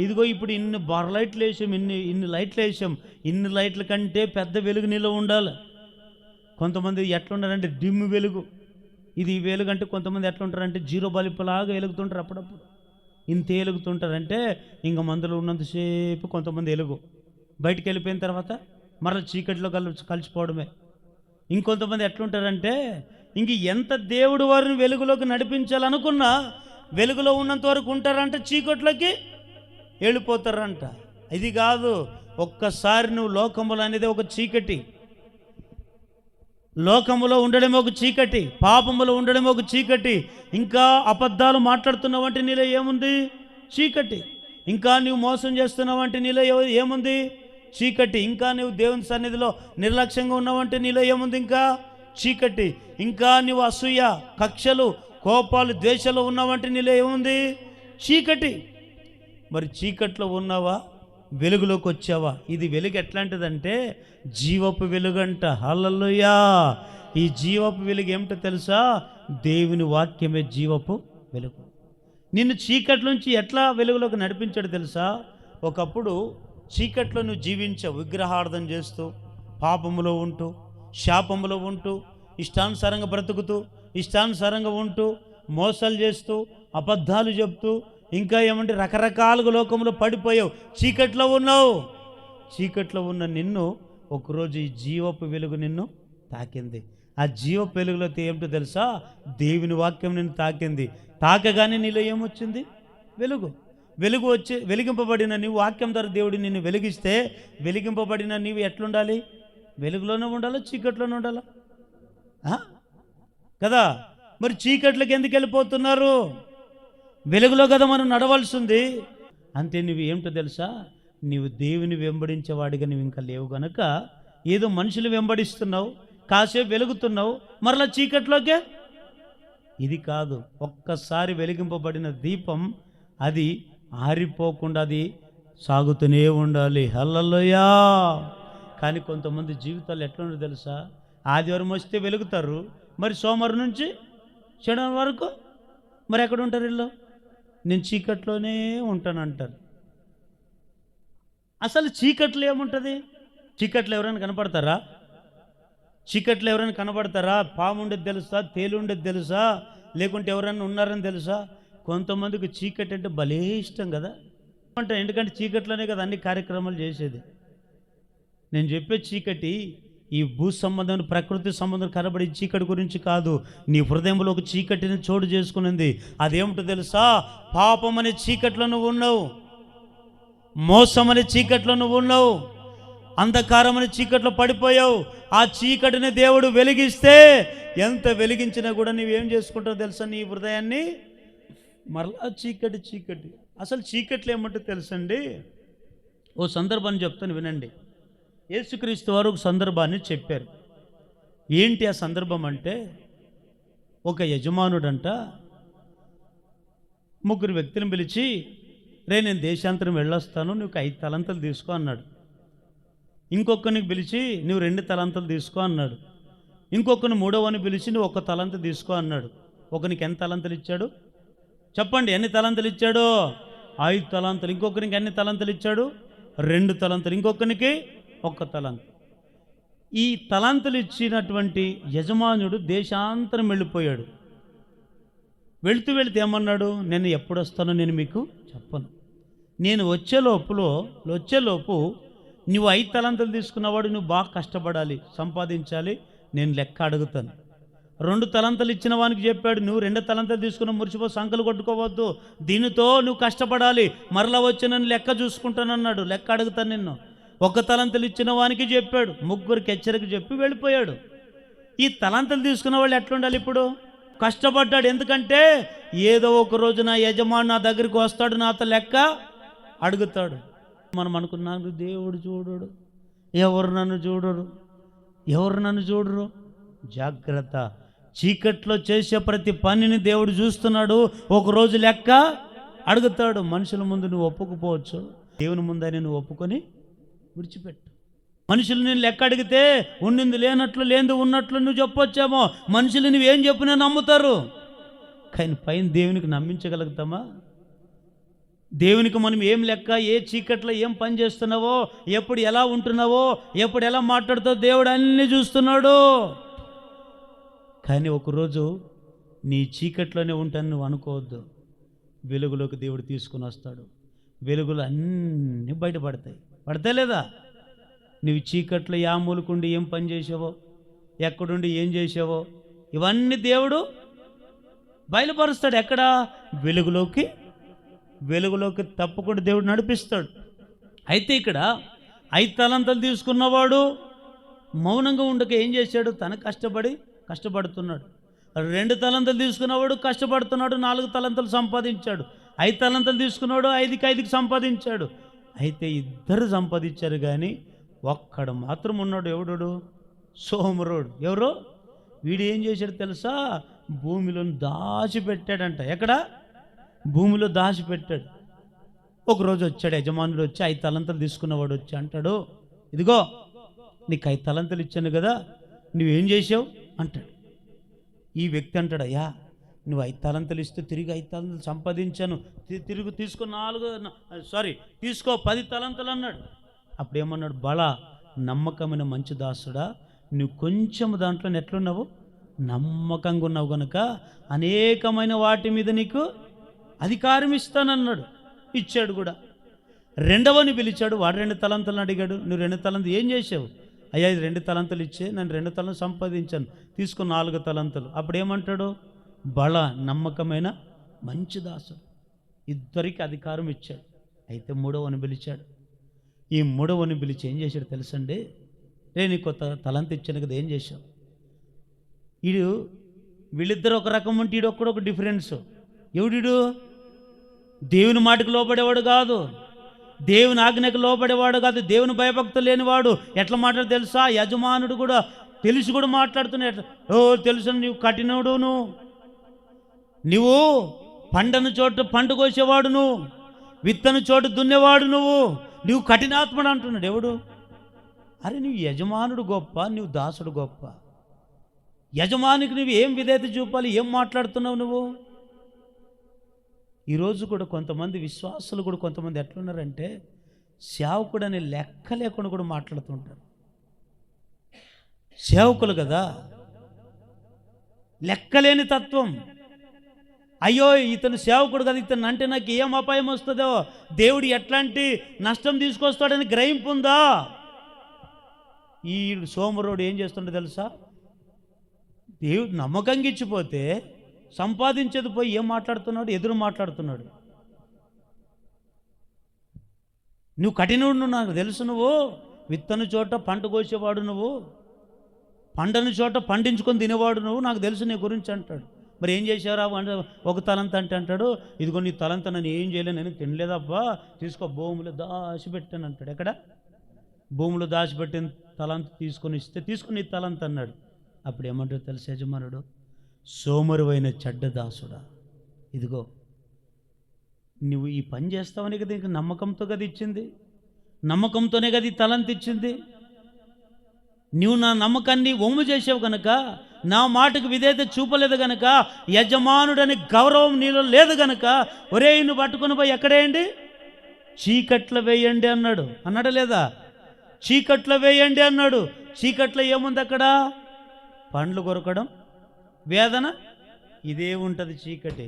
ఇదిగో ఇప్పుడు ఇన్ని బార్ లైట్లు వేసాం, ఇన్ని లైట్లు వేసాం, ఇన్ని లైట్ల కంటే పెద్ద వెలుగు నీలో ఉండాలి. కొంతమంది ఎట్లుంటారంటే డిమ్ వెలుగు, ఇది వెలుగు అంటే కొంతమంది ఎట్లుంటారంటే 0 బల్బ్ లాగా వెలుగుతుంటారు. అప్పుడప్పుడు ఇంత వెలుగుతుంటారంటే ఇంక మందులో ఉన్నంతసేపు కొంతమంది వెలుగు, బయటికి వెళ్ళిపోయిన తర్వాత మరలా చీకటిలో కలిసిపోవడమే. ఇంకొంతమంది ఎట్లుంటారంటే ఇంక ఎంత దేవుడు వారిని వెలుగులోకి నడిపించాలనుకున్నా వెలుగులో ఉన్నంత వరకు ఉంటారంట, చీకట్లోకి వెళ్ళిపోతారంట. ఇది కాదు. ఒక్కసారి నువ్వు లోకములు అనేది ఒక చీకటి, లోకములో ఉండడమే ఒక చీకటి, పాపములో ఉండడమే ఒక చీకటి. ఇంకా అబద్ధాలు మాట్లాడుతున్నావంటే నీలో ఏముంది? చీకటి. ఇంకా నువ్వు మోసం చేస్తున్నావంటే నీలో ఏముంది? చీకటి. ఇంకా నువ్వు దేవుని సన్నిధిలో నిర్లక్ష్యంగా ఉన్నావంటే నీలో ఏముంది? ఇంకా చీకటి. ఇంకా నువ్వు అసూయ, కక్షలు, కోపాలు, ద్వేషాలు ఉన్నావంటే నీలో ఏముంది? చీకటి. మరి చీకట్లో ఉన్నావా, వెలుగులోకి వచ్చావా? ఇది వెలుగు ఎట్లాంటిదంటే జీవపు వెలుగంట. హల్లెలూయా. ఈ జీవపు వెలుగు ఏమిటో తెలుసా? దేవుని వాక్యమే జీవపు వెలుగు. నిన్ను చీకట్ల నుంచి ఎట్లా వెలుగులోకి నడిపించాడు తెలుసా? ఒకప్పుడు చీకట్లో నువ్వు జీవించావు, విగ్రహార్థం చేస్తూ, పాపములో ఉంటూ, శాపములో ఉంటూ, ఇష్టానుసారంగా బ్రతుకుతూ, ఇష్టానుసారంగా ఉంటూ, మోసాలు చేస్తూ, అబద్ధాలు చెప్తూ, ఇంకా ఏమంటే రకరకాలుగా లోకంలో పడిపోయావు, చీకట్లో ఉన్నావు. చీకట్లో ఉన్న నిన్ను ఒకరోజు ఈ జీవపు వెలుగు నిన్ను తాకింది. ఆ జీవపు వెలుగులో ఏమిటో తెలుసా? దేవుని వాక్యం నిన్ను తాకింది. తాకగానే నీలో ఏమొచ్చింది? వెలుగు. వెలుగు వచ్చి వెలిగింపబడిన నీవు వాక్యం ద్వారా దేవుడు నిన్ను వెలిగిస్తే, వెలిగింపబడిన నీవు ఎట్లుండాలి? వెలుగులోనే ఉండాలా, చీకట్లోనే ఉండాలా? కదా. మరి చీకట్లోకి ఎందుకు వెళ్ళిపోతున్నారు? వెలుగులో కదా మనం నడవలసింది. అంతే. నువ్వు ఏమిటో తెలుసా? నీవు దేవుని వెంబడించేవాడిగా నువ్వు ఇంకా లేవు గనక ఏదో మనుషులు వెంబడిస్తున్నావు, కాసేపు వెలుగుతున్నావు, మరలా చీకట్లోకే. ఇది కాదు. ఒక్కసారి వెలిగింపబడిన దీపం అది ఆరిపోకుండా అది సాగుతూనే ఉండాలి. హల్లెలూయా. కానీ కొంతమంది జీవితాలు ఎట్లుండో తెలుసా? ఆదివారం వస్తే వెలుగుతారు, మరి సోమవారం నుంచి శనివారం వరకు మరి ఎక్కడ ఉంటారు వీళ్ళు? నేను చీకట్లోనే ఉంటానంటారు. అసలు చీకట్లో ఏముంటుంది? చీకట్లో ఎవరైనా కనపడతారా? చీకట్లో ఎవరైనా కనపడతారా? పాము ఉండేది తెలుసా? తేలు ఉండేది తెలుసా? లేకుంటే ఎవరైనా ఉన్నారని తెలుసా? కొంతమందికి చీకటి అంటే భలే ఇష్టం కదా. అంటే ఎందుకంటే చీకట్లోనే కదా అన్ని కార్యక్రమాలు చేసేది. నేను చెప్పే చీకటి ఈ భూ సంబంధం ప్రకృతి సంబంధం కనబడి చీకటి గురించి కాదు. నీ హృదయంలో ఒక చీకటిని చోటు చేసుకునింది. అదేమిటో తెలుసా? పాపం అనే చీకట్లో నువ్వు ఉన్నావు, మోసం అనే చీకట్లో నువ్వు ఉన్నావు, అంధకారం అనే చీకట్లో పడిపోయావు. ఆ చీకటిని దేవుడు వెలిగిస్తే ఎంత వెలిగించినా కూడా నువ్వేం చేసుకుంటావు తెలుసా? నీ హృదయాన్ని మరలా చీకటి. అసలు చీకట్లు ఏమంటే తెలుసండి, ఓ సందర్భాన్ని చెప్తాను వినండి. యేసుక్రీస్తు వారు ఒక సందర్భాన్ని చెప్పారు. ఏంటి ఆ సందర్భం అంటే, ఒక యజమానుడంట ముగ్గురు వ్యక్తులను పిలిచి, నేను దేశాంతరం వెళ్ళొస్తాను, నువ్వు 5 తలంతలు తీసుకో అన్నాడు. ఇంకొకరిని పిలిచి నువ్వు 2 తలంతలు తీసుకో అన్నాడు. ఇంకొకరిని మూడవని పిలిచి నువ్వు 1 తలంత తీసుకో అన్నాడు. ఒకరికి ఎన్ని తలంతలు ఇచ్చాడు చెప్పండి? ఎన్ని తలంతలు ఇచ్చాడు? 5 తలంతలు. ఇంకొకరికి ఎన్ని తలంతలు ఇచ్చాడు? 2 తలంతలు. ఇంకొకరికి 1 తలంత. ఈ తలంతలు ఇచ్చినటువంటి యజమానుడు దేశాంతరం వెళ్ళిపోయాడు. వెళుతూ ఏమన్నాడు? నేను ఎప్పుడు వస్తానో నేను మీకు చెప్పను. నేను వచ్చేలోపు నువ్వు 5 తలంతలు తీసుకున్నవాడు నువ్వు బాగా కష్టపడాలి, సంపాదించాలి, నేను లెక్క అడుగుతాను. 2 తలంతలు ఇచ్చిన వానికి చెప్పాడు, నువ్వు 2 తలంతలు తీసుకున్న మురిసిపో, సంకలు కొట్టుకోవద్దు, దీనితో నువ్వు కష్టపడాలి, మరలా వచ్చి నన్ను లెక్క చూసుకుంటానన్నాడు, లెక్క అడుగుతాను నిన్ను. 1 తలంతలు ఇచ్చిన వానికి చెప్పాడు, ముగ్గురికి హెచ్చరిక చెప్పి వెళ్ళిపోయాడు. ఈ తలంతలు తీసుకున్న వాళ్ళు ఎట్లుండాలి? ఇప్పుడు కష్టపడ్డాడు. ఎందుకంటే ఏదో ఒక రోజు నా యజమాని నా దగ్గరికి వస్తాడు, నాతో లెక్క అడుగుతాడు. మనం అనుకున్నాను దేవుడు చూడడు, ఎవరు నన్ను చూడరు. జాగ్రత్త, చీకట్లో చేసే ప్రతి పనిని దేవుడు చూస్తున్నాడు. ఒకరోజు లెక్క అడుగుతాడు. మనుషుల ముందు నువ్వు ఒప్పుకుపోవచ్చు, దేవుని ముందని నువ్వు ఒప్పుకొని విడిచిపెట్టు. మనుషులు నేను లెక్క అడిగితే ఉండింది లేనట్లు, లేనిది ఉన్నట్లు నువ్వు చెప్పొచ్చేమో. మనుషులు నువ్వేం చెప్పినా నమ్ముతారు, కానీ పైన దేవునికి నమ్మించగలుగుతామా? దేవునికి మనం ఏం లెక్క, ఏ చీకట్లో ఏం పని చేస్తున్నావో, ఎప్పుడు ఎలా ఉంటున్నావో, ఎప్పుడు ఎలా మాట్లాడుతావో దేవుడు అన్నీ చూస్తున్నాడు. కానీ ఒకరోజు నీ చీకట్లోనే ఉంటాను నువ్వు అనుకోవద్దు. వెలుగులోకి దేవుడు తీసుకుని వస్తాడు. వెలుగులు అన్నీ పడతాయి లేదా? నువ్వు చీకట్లో ఏ మూలకుండి ఏం పని చేసావో, ఎక్కడుండి ఏం చేసావో, ఇవన్నీ దేవుడు బయలుపరుస్తాడు. ఎక్కడ? వెలుగులోకి తప్పకుండా దేవుడు నడిపిస్తాడు. అయితే ఇక్కడ 5 తలంతలు తీసుకున్నవాడు మౌనంగా ఉండక ఏం చేశాడు? తన కష్టపడుతున్నాడు. 2 తలంతలు తీసుకున్నవాడు కష్టపడుతున్నాడు, 4 తలంతలు సంపాదించాడు. 5 తలంతలు తీసుకున్నాడు, 5కి సంపాదించాడు. అయితే ఇద్దరు సంపాదించారు, కానీ ఒక్కడు మాత్రం ఉన్నాడు. ఎవడు? సోమరుడు. ఎవరో వీడు ఏం చేశాడు తెలుసా? భూమిలో దాచిపెట్టాడంట. ఎక్కడ? భూమిలో దాచిపెట్టాడు. ఒకరోజు వచ్చాడు యజమానుడు, వచ్చి 5 తలంతలు తీసుకున్నవాడు వచ్చి అంటాడు, ఇదిగో నీకు 5 తలంతలు ఇచ్చాను కదా, నువ్వేం చేసావు అంటాడు. ఈ వ్యక్తి అంటాడు, అయ్యా నువ్వు 5 తలంతలు ఇస్తే తిరిగి 5 తలంతలు సంపాదించాను, తిరిగి తీసుకో 10 తలంతలు అన్నాడు. అప్పుడేమన్నాడు? బలా నమ్మకమైన మంచి దాసుడా, నువ్వు కొంచెం దాంట్లో ఎట్లున్నావు? నమ్మకంగా ఉన్నావు కనుక అనేకమైన వాటి మీద నీకు అధికారం ఇస్తానన్నాడు. ఇచ్చాడు కూడా. రెండవని పిలిచాడు, వాడు 2 తలంతలను అడిగాడు. నువ్వు 2 తలంతలు ఏం చేసావు? అయ్యా ఇది 2 తలంతలు ఇచ్చే, నేను 2 తలంతలు సంపాదించాను, తీసుకుని 4 తలంతలు. అప్పుడు ఏమంటాడు? బల నమ్మకమైన మంచి దాసుడు. ఇద్దరికి అధికారం ఇచ్చాడు. అయితే మూడవని పిలిచాడు. ఈ మూడవని పిలిచి ఏం చేశాడు తెలుసండి? నీకు కొత్త తలంత ఇచ్చాను కదా, ఏం చేశావు? వీళ్ళిద్దరు ఒక రకం ఉంటే ఈడు ఒక్కడొక డిఫరెన్స్. ఎవడు? దేవుని మాటకు లోబడేవాడు కాదు, దేవుని ఆజ్ఞకు లోబడేవాడు కాదు, దేవుని భయభక్తులు లేనివాడు. ఎట్లా మాట్లాడు తెలుసా? యజమానుడు కూడా తెలిసి కూడా మాట్లాడుతున్నాడు. తెలుసు నువ్వు కఠినవుడు, నువ్వు పండను చోటు పంట కోసేవాడు, నువ్వు విత్తను చోటు దున్నేవాడు, నువ్వు కఠినాత్ముడు అంటున్నాడు. ఎవడు? అరే నువ్వు యజమానుడు గొప్ప, నువ్వు దాసుడు గొప్ప. యజమానికి నువ్వు ఏం విధేయత చూపాలి? ఏం మాట్లాడుతున్నావు నువ్వు? ఈరోజు కూడా కొంతమంది విశ్వాసులు కూడా కొంతమంది ఎట్లున్నారంటే సేవకుడు అనే లెక్క లేకుండా కూడా మాట్లాడుతుంటారు. సేవకులు కదా, లెక్కలేని తత్వం. అయ్యో ఇతను సేవకుడు కదా, ఇతను అంటే నాకు ఏం అపాయం వస్తుందో, దేవుడు ఎట్లాంటి నష్టం తీసుకొస్తాడని గ్రహింపు ఉందా? ఈ సోమరుడు ఏం చేస్తుండో తెలుసా? దేవుడు నమ్మకంగా ఇచ్చిపోతే సంపాదించేది పోయి ఏం మాట్లాడుతున్నాడు? ఎదురు మాట్లాడుతున్నాడు. నువ్వు కఠినుడు, నాకు తెలుసు, నువ్వు విత్తను చోట పంట కోసేవాడు, నువ్వు పండని చోట పండించుకొని తినేవాడు, నువ్వు నాకు తెలుసు నీ గురించి అంటాడు. మరి ఏం చేశారా? ఒక తలంత అంటే అంటాడు, ఇదిగో నీ తలంత నన్ను ఏం చేయలేను, నేను తినలేదబ్బా, తీసుకో భూములు దాచిపెట్టాను అంటాడు. ఎక్కడ? భూములు దాచిపెట్టిన తలంత తీసుకొని ఇస్తే తీసుకుని తలంత అన్నాడు. అప్పుడు ఏమంటాడు తెలుసు యజమానుడు? సోమరువైన చెడ్డ దాసుడా, ఇదిగో నువ్వు ఈ పని చేస్తావని కదా ఇంక నమ్మకంతో కదా ఇచ్చింది, నమ్మకంతోనే కదా ఈ తలంత ఇచ్చింది. నువ్వు నా నమ్మకాన్ని ఒమ్ము చేసావు కనుక, నా మాటకు విధేయత చూపలేదు గనక, యజమానుడని గౌరవం నీలో లేదు గనక, ఒరే నువ్వు పట్టుకుని పోయి ఎక్కడేయండి? చీకట్లో వేయండి అన్నాడు. అన్నాడా లేదా? చీకట్లో వేయండి అన్నాడు. చీకట్లో ఏముంది అక్కడ? పండ్లు కొరకడం, వేదన, ఇదే ఉంటుంది చీకటి.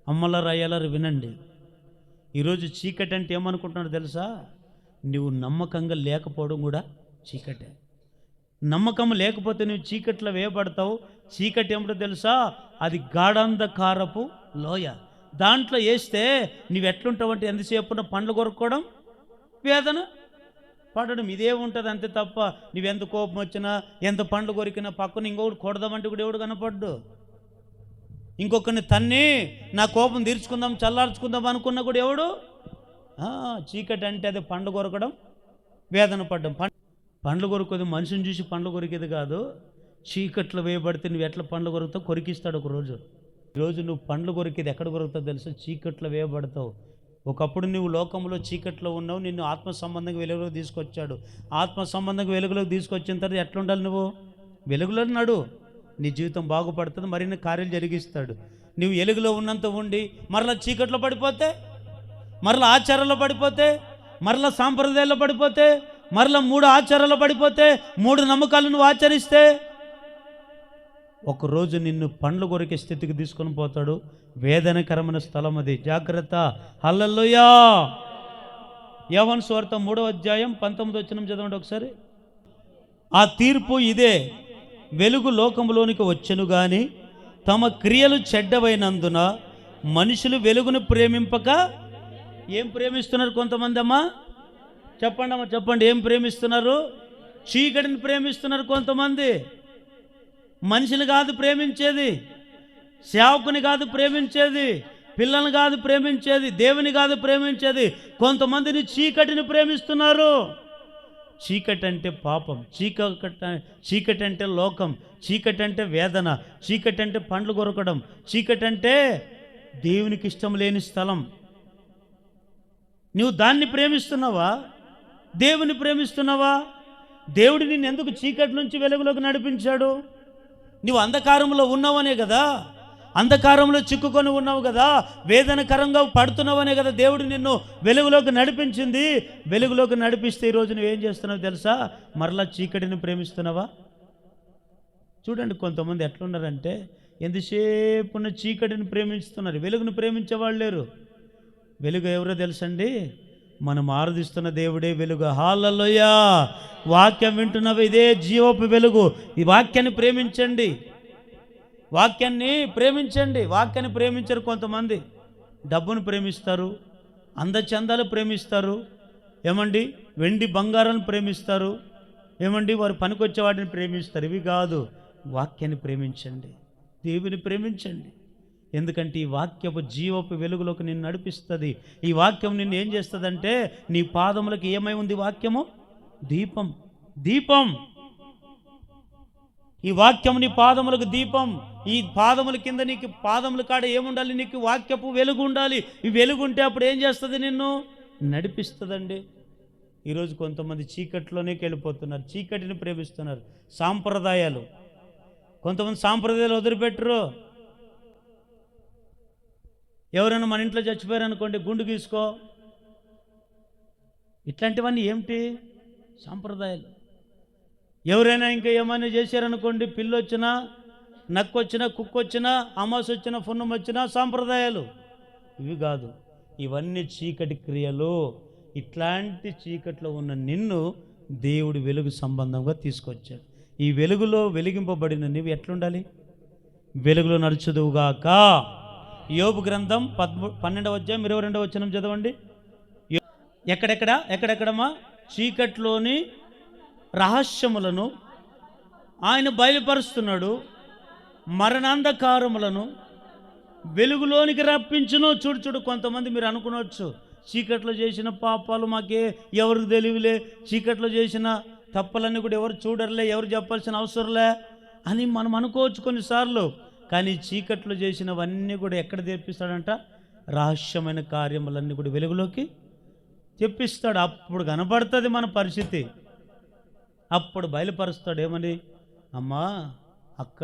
అమ్మలారు అయ్యలారు వినండి, ఈరోజు చీకటి అంటే ఏమనుకుంటున్నాడు తెలుసా? నువ్వు నమ్మకంగా లేకపోవడం కూడా చీకటే. నమ్మకం లేకపోతే నువ్వు చీకట్లో వేయబడతావు. చీకటి ఏమిటో తెలుసా? అది గాఢాంధకారపు లోయ. దాంట్లో వేస్తే నువ్వు ఎట్లుంటావు అంటే ఎంతసేపున పండ్లు కొరుక్కోవడం, వేదన పడడం, ఇదే ఉంటుంది అంతే తప్ప నువ్వెంత కోపం వచ్చినా ఎంత పండ్లు కొరికినా పక్కన ఇంకొకటి కొడదామంటే కూడా ఎవడు కనపడ్డు. ఇంకొకరిని తన్ని నా కోపం తీర్చుకుందాం చల్లార్చుకుందాం అనుకున్నా కూడా ఎవడు. చీకటి అంటే అది పండ్లు కొరకడం, వేదన పడ్డం. పండ్లు కొరుకుది మనిషిని చూసి పండ్లు కొరికేది కాదు. చీకట్లో వేయబడితే నువ్వు ఎట్లా పండ్లు కొరుకుతావు? కొరికిస్తాడు ఒకరోజు. ఈరోజు నువ్వు పండ్లు కొరికేది ఎక్కడ కొరుకుతావు తెలుసు? చీకట్లో వేయబడతావు. ఒకప్పుడు నువ్వు లోకంలో చీకట్లో ఉన్నావు, నిన్ను ఆత్మ సంబంధంగా వెలుగులోకి తీసుకొచ్చాడు. ఆత్మ సంబంధంగా వెలుగులోకి తీసుకొచ్చిన తర్వాత ఎట్లా ఉండాలి? నువ్వు వెలుగులో నడు, నీ జీవితం బాగుపడుతుంది, మరిన్ని కార్యాలు జరిగిస్తాడు. నువ్వు వెలుగులో ఉన్నంత ఉండి మరలా చీకట్లో పడిపోతే, మరలా ఆచారాల్లో పడిపోతే, మరలా సాంప్రదాయాల్లో పడిపోతే, మరలా 3 ఆచారాల్లో పడిపోతే, 3 నమ్మకాలు నువ్వు ఆచరిస్తే ఒకరోజు నిన్ను పండ్లు కొరికే స్థితికి తీసుకొని పోతాడు. వేదనకరమైన స్థలం అది, జాగ్రత్త. హల్లెలూయా. యోహాను సువార్త 3వ అధ్యాయం 19వ వచనం చదవండి ఒకసారి. ఆ తీర్పు ఇదే, వెలుగు లోకంలోనికి వచ్చెను గాని తమ క్రియలు చెడ్డవైనందున మనుషులు వెలుగును ప్రేమింపక. ఏం ప్రేమిస్తున్నారు కొంతమంది? అమ్మా చెప్పండి, అమ్మా చెప్పండి, ఏం ప్రేమిస్తున్నారు? చీకటిని ప్రేమిస్తున్నారు కొంతమంది. మనిషిని కాదు ప్రేమించేది, సేవకుని కాదు ప్రేమించేది, పిల్లల్ని కాదు ప్రేమించేది, దేవుని కాదు ప్రేమించేది, కొంతమందిని చీకటిని ప్రేమిస్తున్నారు. చీకటి అంటే పాపం, చీకటి అంటే లోకం, చీకటి అంటే వేదన, చీకటి అంటే పండ్లు కొరకడం, చీకటి అంటే దేవునికి ఇష్టం లేని స్థలం. నువ్వు దాన్ని ప్రేమిస్తున్నావా? దేవుని ప్రేమిస్తున్నావా? దేవుడు నిన్ను ఎందుకు చీకటి నుంచి వెలుగులోకి నడిపించాడు? నువ్వు అంధకారంలో ఉన్నావనే కదా, అంధకారంలో చిక్కుకొని ఉన్నావు కదా, వేదనకరంగా పడుతున్నావనే కదా దేవుడు నిన్ను వెలుగులోకి నడిపించింది. వెలుగులోకి నడిపిస్తే ఈరోజు నువ్వేం చేస్తున్నావు తెలుసా? మరలా చీకటిని ప్రేమిస్తున్నావా? చూడండి కొంతమంది ఎట్లున్నారంటే ఎంతసేపున్న చీకటిని ప్రేమిస్తున్నారు, వెలుగును ప్రేమించేవాళ్ళు లేరు. వెలుగు ఎవరో తెలుసండి? మనం ఆరాధిస్తున్న దేవుడే వెలుగు. హల్లెలూయా. వాక్యం వింటున్నవి, ఇదే జీవపు వెలుగు. ఈ వాక్యాన్ని ప్రేమించండి, వాక్యాన్ని ప్రేమించండి. వాక్యాన్ని ప్రేమించరు కొంతమంది. డబ్బును ప్రేమిస్తారు, అందచందాలు ప్రేమిస్తారు, ఏమండి వెండి బంగారాన్ని ప్రేమిస్తారు, ఏమండి వారు పనికొచ్చే వాటిని ప్రేమిస్తారు. ఇవి కాదు, వాక్యాన్ని ప్రేమించండి, దేవుని ప్రేమించండి. ఎందుకంటే ఈ వాక్యపు జీవపు వెలుగులోకి నిన్ను నడిపిస్తుంది. ఈ వాక్యం నిన్ను ఏం చేస్తుందంటే, నీ పాదములకు ఏమై ఉంది వాక్యము? దీపం. దీపం. ఈ వాక్యం నీ పాదములకు దీపం. ఈ పాదముల కింద నీకు పాదముల కాడ ఏముండాలి? నీకు వాక్యపు వెలుగు ఉండాలి. ఈ వెలుగు ఉంటే అప్పుడు ఏం చేస్తుంది? నిన్ను నడిపిస్తుందండి. ఈరోజు కొంతమంది చీకట్లోనే వెళ్ళిపోతున్నారు, చీకటిని ప్రేమిస్తున్నారు. సాంప్రదాయాలు, కొంతమంది సాంప్రదాయాలు వదిలిపెట్టరు. ఎవరైనా మన ఇంట్లో చచ్చిపోయారు అనుకోండి, గుండు గీసుకో, ఇట్లాంటివన్నీ ఏమిటి? సాంప్రదాయాలు. ఎవరైనా ఇంకా ఏమైనా చేశారనుకోండి, పిల్లొచ్చినా నక్కొచ్చినా, కుక్కొచ్చినా, అమాస వచ్చినా, పున్నం వచ్చినా సాంప్రదాయాలు ఇవి కాదు. ఇవన్నీ చీకటి క్రియలు. ఇట్లాంటి చీకట్లో ఉన్న నిన్ను దేవుడు వెలుగు సంబంధంగా తీసుకొచ్చాడు. ఈ వెలుగులో వెలిగింపబడిన నీవు ఎట్లుండాలి? వెలుగులో నడుచుదువుగాక. యోబు గ్రంథం 12వ అధ్యాయం 22వ వచనం చదవండి. ఎక్కడెక్కడమ్మా? చీకట్లోని రహస్యములను ఆయన బయలుపరుస్తున్నాడు, మరణాంధకారములను వెలుగులోనికి రప్పించును. చూడు, కొంతమంది మీరు అనుకునవచ్చు, చీకట్లో చేసిన పాపాలు మాకే ఎవరికి తెలియలే, చీకట్లో చేసిన తప్పులన్నీ కూడా ఎవరు చూడరులే, ఎవరు చెప్పాల్సిన అవసరంలే అని మనం అనుకోవచ్చు కొన్నిసార్లు. కానీ చీకట్లో చేసినవన్నీ కూడా ఎక్కడ తెప్పిస్తాడంట? రహస్యమైన కార్యములన్నీ కూడా వెలుగులోకి తెప్పిస్తాడు. అప్పుడు కనబడుతుంది మన పరిస్థితి. అప్పుడు బయలుపరుస్తాడు. ఏమని? అమ్మా, అక్క,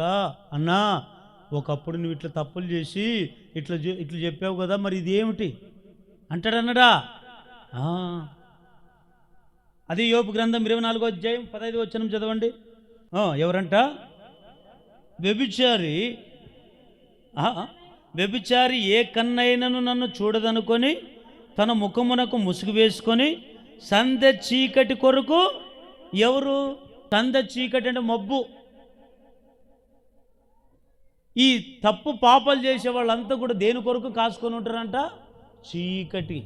అన్నా, ఒకప్పుడు నువ్వు ఇట్లా తప్పులు చేసి ఇట్లా చెప్పావు కదా, మరి ఇది ఏమిటి అంటాడన్నడా. అది యోబు గ్రంథం 24వ అధ్యాయం 15వ వచనం చదవండి. ఎవరంట? వ్యభిచారి ఏ కన్నైనను నన్ను చూడదనుకొని తన ముఖమునకు ముసుగు వేసుకొని సంధ్య చీకటి కొరకు. ఎవరు సంధ్య చీకటి? అంటే మబ్బు. ఈ తప్పు పాపాలు చేసే వాళ్ళంతా కూడా దేని కొరకు కాసుకొని ఉంటారంట? చీకటి.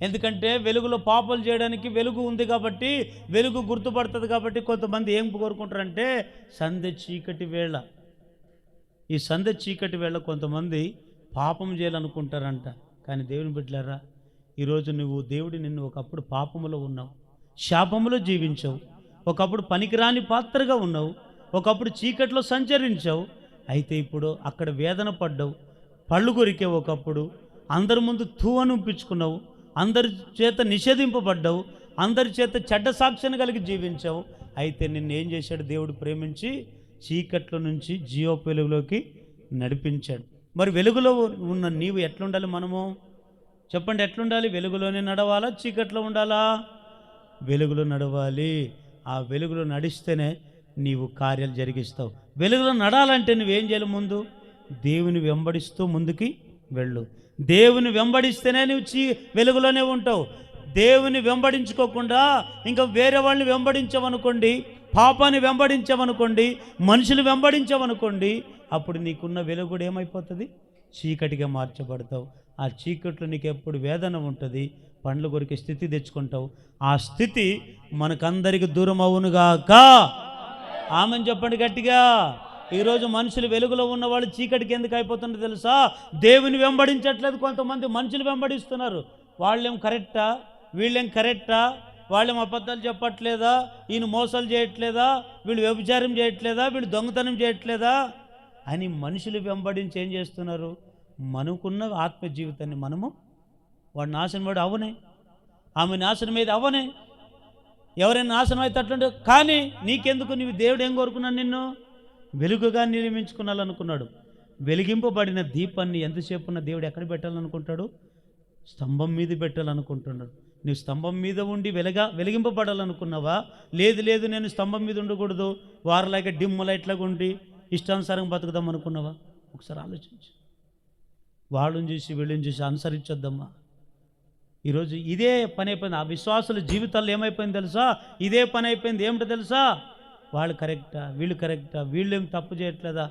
ఎందుకంటే వెలుగులో పాపాలు చేయడానికి వెలుగు ఉంది కాబట్టి, వెలుగు గుర్తుపడుతుంది కాబట్టి కొంతమంది ఏం కోరుకుంటారంటే సంధ్య చీకటి వేళ. ఈ సంధ్య చీకటి వేళ కొంతమంది పాపం చేయాలనుకుంటారంట. కానీ దేవుని బిడ్డలారా, ఈరోజు దేవుడు నిన్ను ఒకప్పుడు పాపములో ఉన్నావు, శాపములో జీవించావు, ఒకప్పుడు పనికిరాని పాత్రగా ఉన్నావు, ఒకప్పుడు చీకట్లో సంచరించావు. అయితే ఇప్పుడు అక్కడ వేదన పడ్డావు, పళ్ళు కొరికే, ఒకప్పుడు అందరి ముందు అనిపించుకున్నావు, అందరి చేత నిషేధింపబడ్డావు, అందరి చేత చెడ్డ సాక్ష్యాన్ని కలిగి జీవించావు. అయితే నిన్ను ఏం చేశాడు? దేవుడు ప్రేమించి చీకట్లో నుంచి జీవపు వెలుగులోకి నడిపించాడు. మరి వెలుగులో ఉన్న నీవు ఎట్లుండాలి? మనము చెప్పండి, ఎట్లుండాలి? వెలుగులోనే నడవాలా, చీకట్లో ఉండాలా? వెలుగులో నడవాలి. ఆ వెలుగులో నడిస్తేనే నీవు కార్యాలు జరిగిస్తావు. వెలుగులో నడాలంటే నువ్వేం చేయాలి? ముందు దేవుని వెంబడిస్తూ ముందుకి వెళ్ళు. దేవుని వెంబడిస్తేనే నువ్వు వెలుగులోనే ఉంటావు. దేవుని వెంబడించుకోకుండా ఇంకా వేరే వాళ్ళని వెంబడించావనుకోండి, పాపాన్ని వెంబడించావనుకోండి, మనుషులు వెంబడించావనుకోండి, అప్పుడు నీకున్న వెలుగు కూడా ఏమైపోతుంది? చీకటిగా మార్చబడతావు. ఆ చీకట్లో నీకు ఎప్పుడు వేదన ఉంటుంది, పండ్లు కొరికే స్థితి తెచ్చుకుంటావు. ఆ స్థితి మనకందరికి దూరం అవునుగాక. ఆమెను చెప్పండి గట్టిగా. ఈరోజు మనుషులు వెలుగులో ఉన్నవాళ్ళు చీకటికి ఎందుకు అయిపోతుందో తెలుసా? దేవుని వెంబడించట్లేదు. కొంతమంది మనుషులు వెంబడిస్తున్నారు. వాళ్ళేం కరెక్టా, వీళ్ళేం కరెక్టా, వాళ్ళేం అబద్ధాలు చెప్పట్లేదా, ఈయన మోసాలు చేయట్లేదా, వీళ్ళు వ్యభిచారం చేయట్లేదా, వీళ్ళు దొంగతనం చేయట్లేదా అని మనుషులు వెంబడించి ఏం చేస్తున్నారు? మనకున్న ఆత్మ జీవితాన్ని వాడు నాశనం వాడు అవనే, ఆమె నాశనం మీద అవనే, ఎవరైనా నాశనం అయితే అట్లుంటే. కానీ నీకెందుకు? నీవు దేవుడు ఏం కోరుకున్నాను? నిన్ను వెలుగుగా నిర్మించుకున్నాలనుకున్నాడు. వెలిగింపబడిన దీపాన్ని ఎంతసేపున్న దేవుడు ఎక్కడ పెట్టాలనుకుంటాడు? స్తంభం మీద పెట్టాలనుకుంటున్నాడు. నువ్వు స్తంభం మీద ఉండి వెలిగింపబడాలనుకున్నావా? లేదు నేను స్తంభం మీద ఉండకూడదు, వారలాగా డిమ్ లైట్లాగా ఉండి ఇష్టానుసారంగా బతుకుదాం అనుకున్నావా? ఒకసారి ఆలోచించు. వాళ్ళని చూసి వీళ్ళని చూసి అనుసరించొద్దమ్మా. ఈరోజు ఇదే పని అయిపోయింది. ఆ విశ్వాసుల జీవితాల్లో ఏమైపోయింది తెలుసా? ఇదే పని అయిపోయింది. ఏమిటో తెలుసా? వాళ్ళు కరెక్టా, వీళ్ళు కరెక్టా, వీళ్ళేం తప్పు చేయట్లేదా,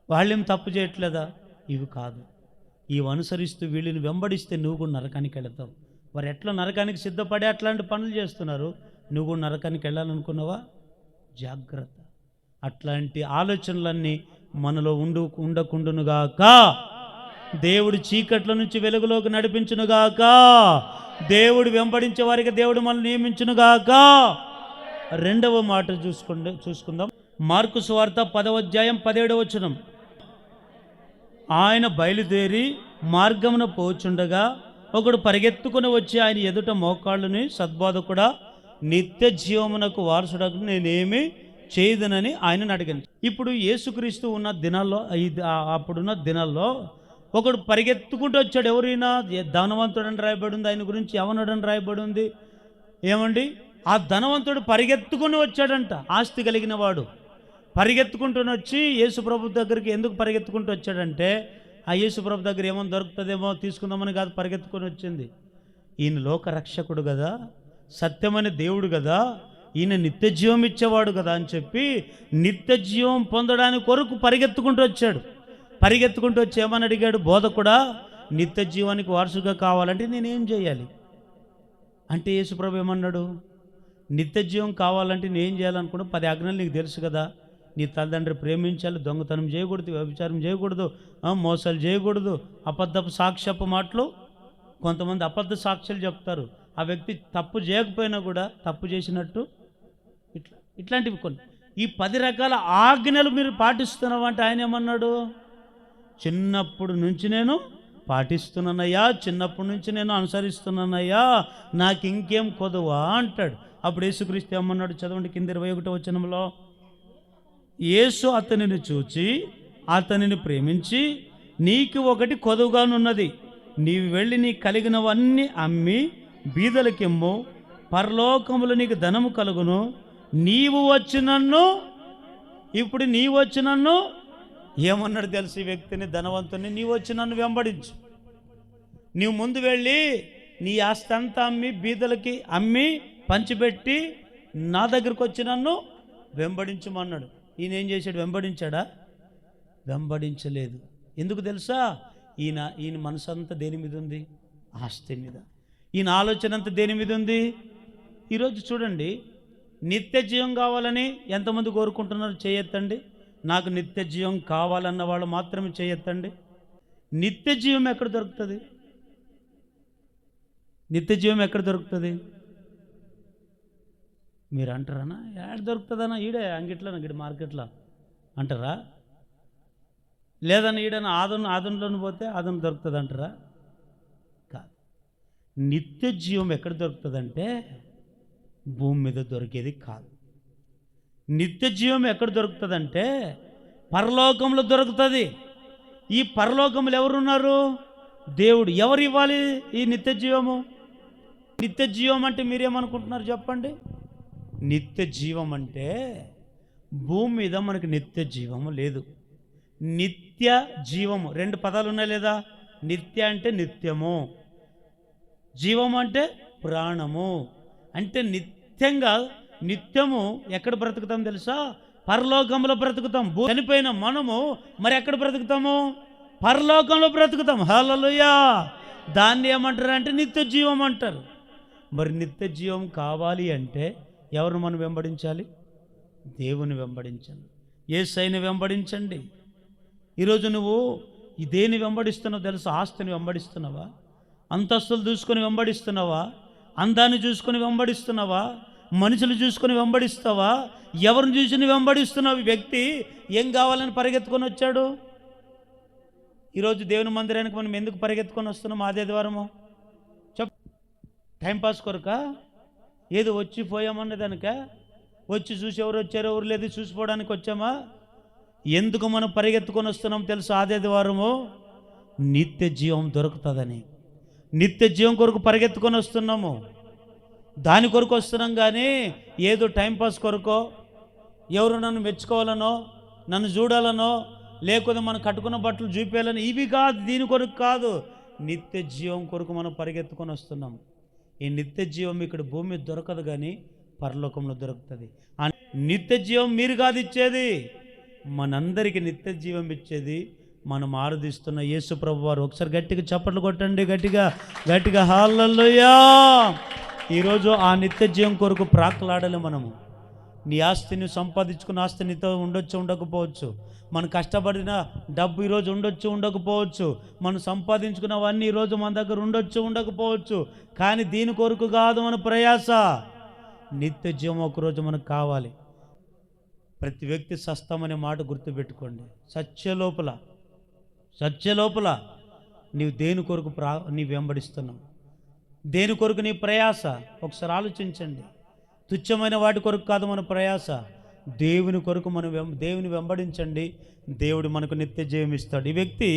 వాళ్ళేం తప్పు చేయట్లేదా? ఇవి కాదు. ఇవి అనుసరిస్తూ వీళ్ళని వెంబడిస్తే నువ్వు కూడా నరకానికి వెళతావు. వారు ఎట్లా నరకానికి సిద్ధపడి అట్లాంటి పనులు చేస్తున్నారు, నువ్వు కూడా నరకానికి వెళ్ళాలనుకున్నావా? జాగ్రత్త. అట్లాంటి ఆలోచనలన్నీ మనలో ఉండకుండునుగాక. దేవుడు చీకట్ల నుంచి వెలుగులోకి నడిపించునుగాక. దేవుడు వెంబడించే వారికి దేవుడు మనల్ని నియమించునుగాక. రెండవ మాట చూసుకుందాం. మార్కు సువార్త 10వ అధ్యాయం 17వ వచనం. ఆయన బయలుదేరి మార్గమున పోచుండగా ఒకడు పరిగెత్తుకుని వచ్చి ఆయన ఎదుట మోకాళ్ళుని, సద్బోధకుడా, నిత్య జీవమునకు వారసుడకు నేనేమి చేయదునని ఆయనను అడిగాను. ఇప్పుడు యేసుక్రీస్తు ఉన్న దినాల్లో, అప్పుడున్న దినాల్లో ఒకడు పరిగెత్తుకుంటూ వచ్చాడు. ఎవరైనా ధనవంతుడని రాయబడి ఉంది, ఆయన గురించి యవనుడని రాయబడి ఉంది. ఏమండి? ఆ ధనవంతుడు పరిగెత్తుకుని వచ్చాడంట, ఆస్తి కలిగిన వాడు. పరిగెత్తుకుంటూ వచ్చి యేసుప్రభు దగ్గరికి ఎందుకు పరిగెత్తుకుంటూ వచ్చాడంటే, ఆ యేసుప్రభు దగ్గర ఏమైనా దొరుకుతుందేమో తీసుకుందామని కాదు పరిగెత్తుకొని వచ్చింది. ఈయన లోక రక్షకుడు కదా, సత్యమైన దేవుడు కదా, ఈయన నిత్య జీవం ఇచ్చేవాడు కదా అని చెప్పి నిత్య జీవం పొందడానికి కొరకు పరిగెత్తుకుంటూ వచ్చాడు. పరిగెత్తుకుంటూ వచ్చి ఏమని అడిగాడు, బోధకుడా నిత్య జీవానికి వారసుగా కావాలంటే నేనేం చేయాలి అంటే, యేసుప్రభు ఏమన్నాడు, నిత్య జీవం కావాలంటే నేనేం చేయాలనుకున్నా 10 ఆజ్ఞలు నీకు తెలుసు కదా. నీ తల్లిదండ్రులు ప్రేమించాలి, దొంగతనం చేయకూడదు, వ్యభిచారం చేయకూడదు, మోసాలు చేయకూడదు, అబద్ధపు సాక్ష్యపు మాటలు. కొంతమంది అబద్ధ సాక్ష్యాలు చెప్తారు, ఆ వ్యక్తి తప్పు చేయకపోయినా కూడా తప్పు చేసినట్టు. ఇట్లాంటివి కొన్ని. ఈ 10 రకాల ఆజ్ఞలు మీరు పాటిస్తున్నావు అంటే ఆయన ఏమన్నాడు, చిన్నప్పటి నుంచి నేను పాటిస్తున్నానయ్యా, చిన్నప్పటి నుంచి నేను అనుసరిస్తున్నానయ్యా, నాకు ఇంకేం కొదువా అంటాడు. అప్పుడు యేసుక్రీస్తు ఏమన్నాడు, చదవండి కింద 21వ వచనంలో, యేసు అతనిని చూచి అతనిని ప్రేమించి, నీకు ఒకటి కొదువుగానున్నది, నీవు వెళ్ళి నీ కలిగినవన్నీ అమ్మి బీదలకిమ్ము, పరలోకములు నీకు ధనము కలుగును, నీవు వచ్చి నన్ను, ఇప్పుడు నీవు వచ్చి నన్ను ఏమన్నాడు తెలుసు ఈ వ్యక్తిని, ధనవంతుని, నీవు వచ్చి నన్ను వెంబడించు. నీవు ముందు వెళ్ళి నీ ఆస్తి అంతా అమ్మి బీదలకి అమ్మి పంచిపెట్టి నా దగ్గరకు వచ్చి నన్ను వెంబడించమన్నాడు. ఈయన ఏం చేశాడు, వెంబడించాడా? వెంబడించలేదు. ఎందుకు తెలుసా, ఈయన మనసు అంతా దేని మీద ఉంది, ఆస్తి మీద. ఈయన ఆలోచన అంతా దేని మీద ఉంది. ఈరోజు చూడండి, నిత్య జీవం కావాలని ఎంతమంది కోరుకుంటున్నారు, చేయొద్దండి. నాకు నిత్య జీవం కావాలన్న వాళ్ళు మాత్రమే చేయొద్దండి. నిత్య జీవం ఎక్కడ దొరుకుతుంది? నిత్య జీవం ఎక్కడ దొరుకుతుంది మీరు అంటారా? ఎక్కడ దొరుకుతుందన్నా, ఈడే అంగిట్లో గిడి మార్కెట్లో అంటారా? లేదన్నా ఈడన్నా ఆదంలోని పోతే ఆదం దొరుకుతుంది అంటారా? కాదు. నిత్య జీవం ఎక్కడ దొరుకుతుందంటే భూమి మీద దొరికేది కాదు. నిత్య జీవం ఎక్కడ దొరుకుతుందంటే పరలోకంలో దొరుకుతుంది. ఈ పరలోకంలో ఎవరున్నారు? దేవుడు. ఎవరు ఇవ్వాలి ఈ నిత్య జీవము? నిత్య జీవం అంటే మీరేమనుకుంటున్నారు చెప్పండి? నిత్య జీవం అంటే భూమి మీద మనకి నిత్య జీవము లేదు. నిత్య జీవము 2 పదాలు ఉన్నాయి లేదా? నిత్య అంటే నిత్యము, జీవం అంటే ప్రాణము. అంటే నిత్యము ఎక్కడ బ్రతుకుతాం తెలుసా? పరలోకంలో బ్రతుకుతాం. చనిపోయిన మనము మరి ఎక్కడ బ్రతుకుతాము? పరలోకంలో బ్రతుకుతాం. హల్లెలూయా. దాన్ని ఏమంటారు అంటే నిత్య జీవం అంటారు. మరి నిత్య జీవం కావాలి అంటే ఎవరు మనం వెంబడించాలి? దేవుని వెంబడించాలి. యేసయ్యని వెంబడించండి. ఈరోజు నువ్వు దేని వెంబడిస్తున్నావు తెలుసా? ఆస్తిని వెంబడిస్తున్నావా? అంతస్తులు చూసుకొని వెంబడిస్తున్నావా? అందాన్ని చూసుకొని వెంబడిస్తున్నావా? మనుషులు చూసుకొని వెంబడిస్తావా? ఎవరిని చూసి వెంబడిస్తున్నావు? ఈ వ్యక్తి ఏం కావాలని పరిగెత్తుకొని వచ్చాడు? ఈరోజు దేవుని మందిరానికి మనం ఎందుకు పరిగెత్తుకొని వస్తున్నాం? ఆదివారము టైంపాస్ కొరక? ఏదో వచ్చి పోయామన్న దానిక? వచ్చి చూసి ఎవరు వచ్చారో ఎవరు లేదు చూసిపోవడానికి వచ్చామా? ఎందుకు మనం పరిగెత్తుకొని వస్తున్నాం తెలుసు? ఆదివారము నిత్య జీవం దొరుకుతుందని. నిత్య జీవం కొరకు పరిగెత్తుకొని వస్తున్నాము. దాని కొరకు వస్తున్నాం. కానీ ఏదో టైంపాస్ కొరకో, ఎవరు నన్ను మెచ్చుకోవాలనో, నన్ను చూడాలనో, లేకపోతే మనం కట్టుకున్న బట్టలు చూపించాలని, ఇవి కాదు. దీని కొరకు కాదు, నిత్య జీవం కొరకు మనం పరిగెత్తుకొని వస్తున్నాం. ఈ నిత్య జీవం ఇక్కడ భూమి మీద దొరకదు, కానీ పరలోకంలో దొరుకుతుంది. ఆ నిత్య జీవం మీరు కాదు ఇచ్చేది, మనందరికీ నిత్య జీవం ఇచ్చేది మనం ఆరాధిస్తున్న యేసు ప్రభు వారు. ఒకసారి గట్టిగా చప్పట్లు కొట్టండి, గట్టిగా హల్లెలూయా. ఈరోజు ఆ నిత్య జీవం కొరకు ప్రాకులాడాలి మనము. నీ ఆస్తిని సంపాదించుకున్న ఆస్తి నీతో ఉండొచ్చు, ఉండకపోవచ్చు. మనం కష్టపడిన డబ్బు ఈరోజు ఉండొచ్చు, ఉండకపోవచ్చు. మనం సంపాదించుకున్నవన్నీ ఈరోజు మన దగ్గర ఉండొచ్చు, ఉండకపోవచ్చు. కానీ దీని కొరకు కాదు మన ప్రయాస. నిత్య జీవం ఒకరోజు మనకు కావాలి. ప్రతి వ్యక్తి సస్తమనే మాట గుర్తుపెట్టుకోండి. సత్య లోపల నీవు దేని కొరకు నీవు వెంబడిస్తున్నావు? దేని కొరకు నీ ప్రయాస? ఒకసారి ఆలోచించండి. తుచ్చమైన వాటి కొరకు కాదు మన ప్రయాస, దేవుని కొరకు మనం దేవుని వెంబడించండి. దేవుడు మనకు నిత్య జీవం ఇస్తాడు. ఈ వ్యక్తి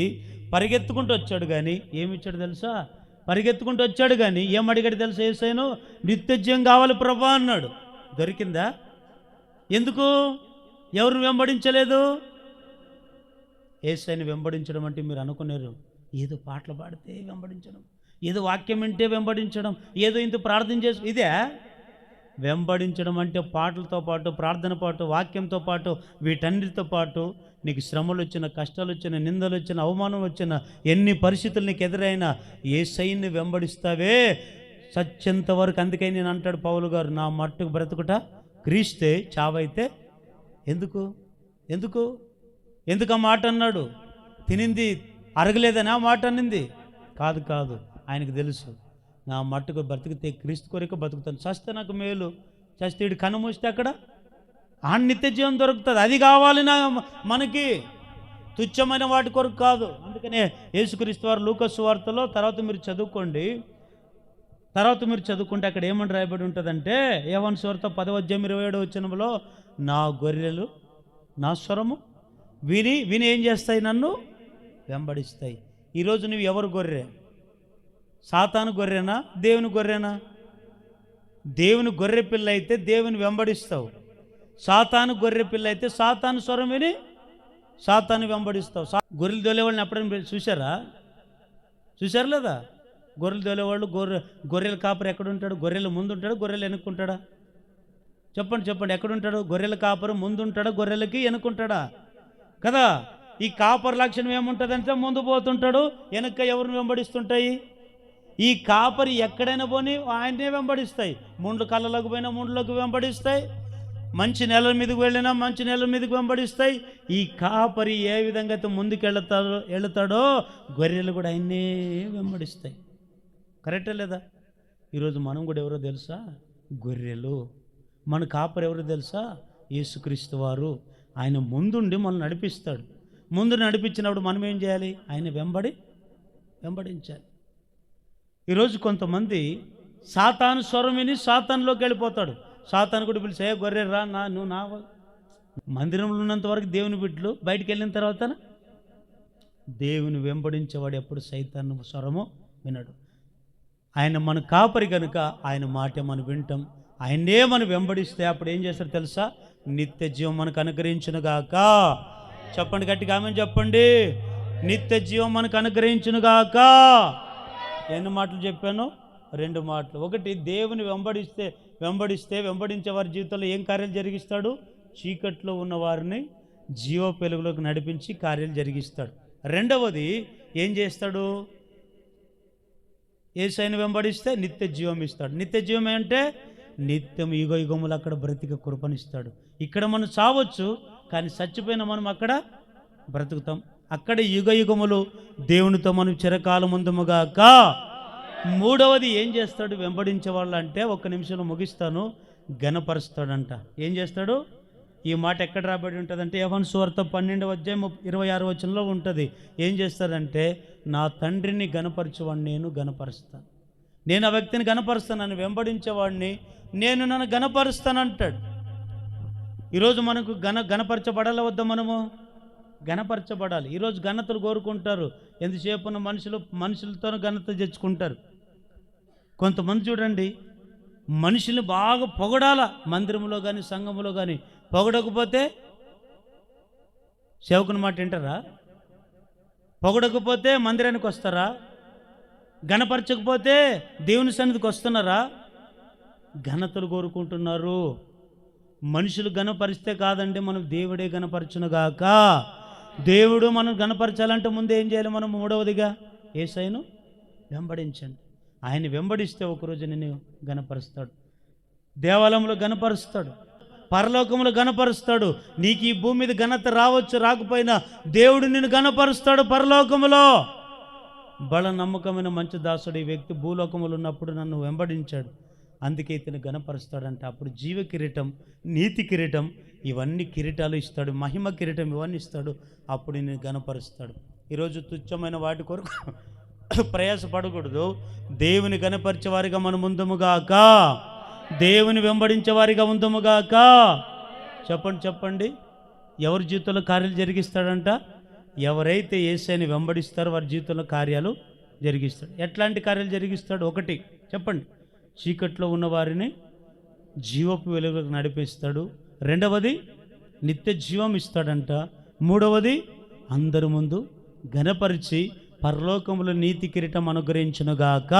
పరిగెత్తుకుంటూ వచ్చాడు, కానీ ఏమిచ్చాడు తెలుసా? పరిగెత్తుకుంటూ వచ్చాడు కానీ ఏమడిగాడు తెలుసా? యేసయ్యను నిత్య జీవం కావాలి ప్రభా అన్నాడు. దొరికిందా? ఎందుకు? ఎవరిని వెంబడించలేదు? యేసయ్యని వెంబడించడం అంటే మీరు అనుకున్నారు ఏదో పాటలు పాడితే వెంబడించడం, ఏదో వాక్యం వింటే వెంబడించడం, ఏదో ఇంత ప్రార్థన చేసి ఇదే వెంబడించడం అంటే పాటలతో పాటు, ప్రార్థన పాటు, వాక్యంతో పాటు, వీటన్నిటితో పాటు నీకు శ్రమలు వచ్చిన, కష్టాలు వచ్చిన, నిందలు వచ్చిన, అవమానం వచ్చిన, ఎన్ని పరిస్థితులు నీకు ఎదురైనా యేసయ్యని వెంబడిస్తావే సత్యంత వరకు. అందుకని నేను అంటాడు పౌలు గారు, నా మట్టుకు బ్రతుకుట క్రీస్తే, చావైతే ఎందుకు ఎందుకు ఎందుకు ఆ మాట అన్నాడు? తినింది అరగలేదని ఆ మాట అనింది కాదు కాదు. ఆయనకు తెలుసు నా మట్టుకు బ్రతికితే క్రీస్తు కొరకు బతుకుతాను, చస్తే నాకు మేలు, చస్తే ఇటు కనుమూస్తే అక్కడ ఆ నిత్య జీవం దొరుకుతుంది. అది కావాలి మనకి, తుచ్చమైన వాటి కొరకు కాదు. అందుకనే యేసుక్రీస్తు వారు లూకా సువార్తలో తర్వాత మీరు చదువుకుంటే అక్కడ ఏమని రాయబడి ఉంటుందంటే, యోహాను సువార్త 10:27 నా గొర్రెలు నా స్వరము విని విని ఏం చేస్తాయి? నన్ను వెంబడిస్తాయి. ఈరోజు నువ్వు ఎవరు గొర్రె? సాతాను గొర్రెనా, దేవుని గొర్రెనా? దేవుని గొర్రె పిల్ల అయితే దేవుని వెంబడిస్తావు. సాతాను గొర్రె పిల్ల అయితే సాతాను స్వరం విని సాతాను వెంబడిస్తావు. గొర్రెలు తోలేవాళ్ళని ఎప్పుడైనా చూశారు లేదా? గొర్రెలు తోలేవాళ్ళు, గొర్రెల కాపరి ఎక్కడుంటాడు? గొర్రెల ముందు ఉంటాడు, గొర్రెలు వెనుక్కుంటాడా? చెప్పండి ఎక్కడుంటాడు? గొర్రెల కాపరి ముందు ఉంటాడా, గొర్రెలకి వెనుక్కుంటాడా? కదా. ఈ కాపరి లక్షణం ఏముంటుందంటే ముందు పోతుంటాడు, వెనక ఎవరిని వెంబడిస్తుంటాయి? ఈ కాపరి ఎక్కడైనా పోని ఆయనే వెంబడిస్తాయి. ముండ్ల కళ్ళలోకి పోయినా ముండ్లోకి వెంబడిస్తాయి, మంచి నెలల మీదకి వెళ్ళినా మంచి నెలల మీదకి వెంబడిస్తాయి. ఈ కాపరి ఏ విధంగా అయితే ముందుకు వెళతాడో గొర్రెలు కూడా ఆయన్నే వెంబడిస్తాయి. కరెక్టే లేదా? ఈరోజు మనం కూడా ఎవరో తెలుసా? గొర్రెలు. మన కాపరి ఎవరో తెలుసా? యేసుక్రీస్తు వారు. ఆయన ముందుండి మనల్ని నడిపిస్తాడు. ముందు నడిపించినప్పుడు మనం ఏం చేయాలి? ఆయన వెంబడించాలి. ఈరోజు కొంతమంది సాతాను స్వరం విని సాతానులోకి వెళ్ళిపోతాడు. సాతాను కూడా పిలిచి, ఏ గొర్రె రా, నువ్వు నా మందిరంలో ఉన్నంత వరకు దేవుని బిడ్డలు, బయటికి వెళ్ళిన తర్వాత దేవుని వెంబడించేవాడు ఎప్పుడు సైతాను స్వరము వినడు. ఆయన మన కాపరి కనుక ఆయన మాట మనం వింటాం, ఆయన్నే మనం వెంబడిస్తే అప్పుడు ఏం చేస్తాడు తెలుసా? నిత్య జీవం మనకు అనుగ్రహించునుగాక. చెప్పండి గట్టిగా, ఆమె చెప్పండి. నిత్య జీవం మనకు అనుగ్రహించునుగాక. ఎన్ని మాటలు చెప్పాను? 2 మాటలు. ఒకటి, దేవుని వెంబడించే వారి జీవితంలో ఏం కార్యాలు జరిగిస్తాడు? చీకట్లో ఉన్న వారిని జీవ వెలుగులోకి నడిపించి కార్యాలు జరిగిస్తాడు. రెండవది ఏం చేస్తాడు? యేసయ్యను వెంబడిస్తే నిత్య జీవం ఇస్తాడు. నిత్య జీవం అంటే నిత్యం యుగములు అక్కడ బ్రతిక కృపనిస్తాడు. ఇక్కడ మనం చావచ్చు, కానీ చచ్చిపోయిన మనం అక్కడ బ్రతుకుతాం. అక్కడ యుగములు దేవునితో మనం చిరకాలం ఉందముగాక. మూడవది ఏం చేస్తాడు వెంబడించే వాళ్ళు అంటే, 1 నిమిషంలో ముగిస్తాను, ఘనపరుస్తాడంట. ఏం చేస్తాడు? ఈ మాట ఎక్కడ రాబడి ఉంటుందంటే యోహాను సువార్త 12:26 ఉంటుంది. ఏం చేస్తాడంటే, నా తండ్రిని ఘనపరచువాడిని నేను ఘనపరుస్తాను, నేను ఆ వ్యక్తిని ఘనపరుస్తాను, నన్ను వెంబడించేవాడిని నేను నన్ను ఘనపరుస్తానంటాడు. ఈరోజు మనకు ఘనపరచబడాల వద్ద? మనము ఘనపరచబడాలి. ఈరోజు ఘనతలు కోరుకుంటారు. ఎంతసేపు ఉన్న మనుషులతో ఘనత తెచ్చుకుంటారు. కొంతమంది చూడండి, మనుషుల్ని బాగా పొగడాల, మందిరంలో కానీ సంఘంలో కానీ. పొగడకపోతే సేవకుని మాట వింటారా? పొగడకపోతే మందిరానికి వస్తారా? ఘనపరచకపోతే దేవుని సన్నిధికి వస్తున్నారా? ఘనతలు కోరుకుంటున్నారు. మనుషులు ఘనపరిస్తే కాదండి, మనం దేవుడే ఘనపరచునుగాక. దేవుడు మనం ఘనపరచాలంటే ముందు ఏం చేయాలి? మనం మూడవదిగా యేసయ్యను వెంబడించండి. ఆయన వెంబడిస్తే ఒకరోజు నిన్ను ఘనపరుస్తాడు, దేవాలయంలో ఘనపరుస్తాడు, పరలోకంలో ఘనపరుస్తాడు. నీకు ఈ భూమి మీద ఘనత రావచ్చు, రాకపోయినా దేవుడు నిన్ను ఘనపరుస్తాడు పరలోకములో. బల నమ్మకమైన మంచి దాసుడు ఈ వ్యక్తి భూలోకములు ఉన్నప్పుడు నన్ను వెంబడించాడు, అందుకే ఇతను ఘనపరుస్తాడంట. అప్పుడు జీవ కిరీటం, నీతి కిరీటం, ఇవన్నీ కిరీటాలు ఇస్తాడు, మహిమ కిరీటం ఇవన్నీ ఇస్తాడు. అప్పుడు నేను ఘనపరుస్తాడు. ఈరోజు తుచ్చమైన వాటి కొరకు ప్రయాసపడకూడదు. దేవుని ఘనపరిచే వారిగా మనం ఉందముగాక, దేవుని వెంబడించే వారిగా ఉందముగాక. చెప్పండి. ఎవరి జీవితంలో కార్యాలు జరిగిస్తాడంట? ఎవరైతే యేసయ్యని వెంబడిస్తారో వారి జీవితంలో కార్యాలు జరిగిస్తాడు. ఎట్లాంటి కార్యాలు జరిగిస్తాడు? ఒకటి చెప్పండి, చీకట్లో ఉన్న వారిని జీవపు వెలుగులకు నడిపిస్తాడు. రెండవది నిత్య జీవం ఇస్తాడంట. మూడవది, అందరి ముందు ఘనపరిచి పరలోకములో నీతి కిరీటం అనుగ్రహించునుగాక.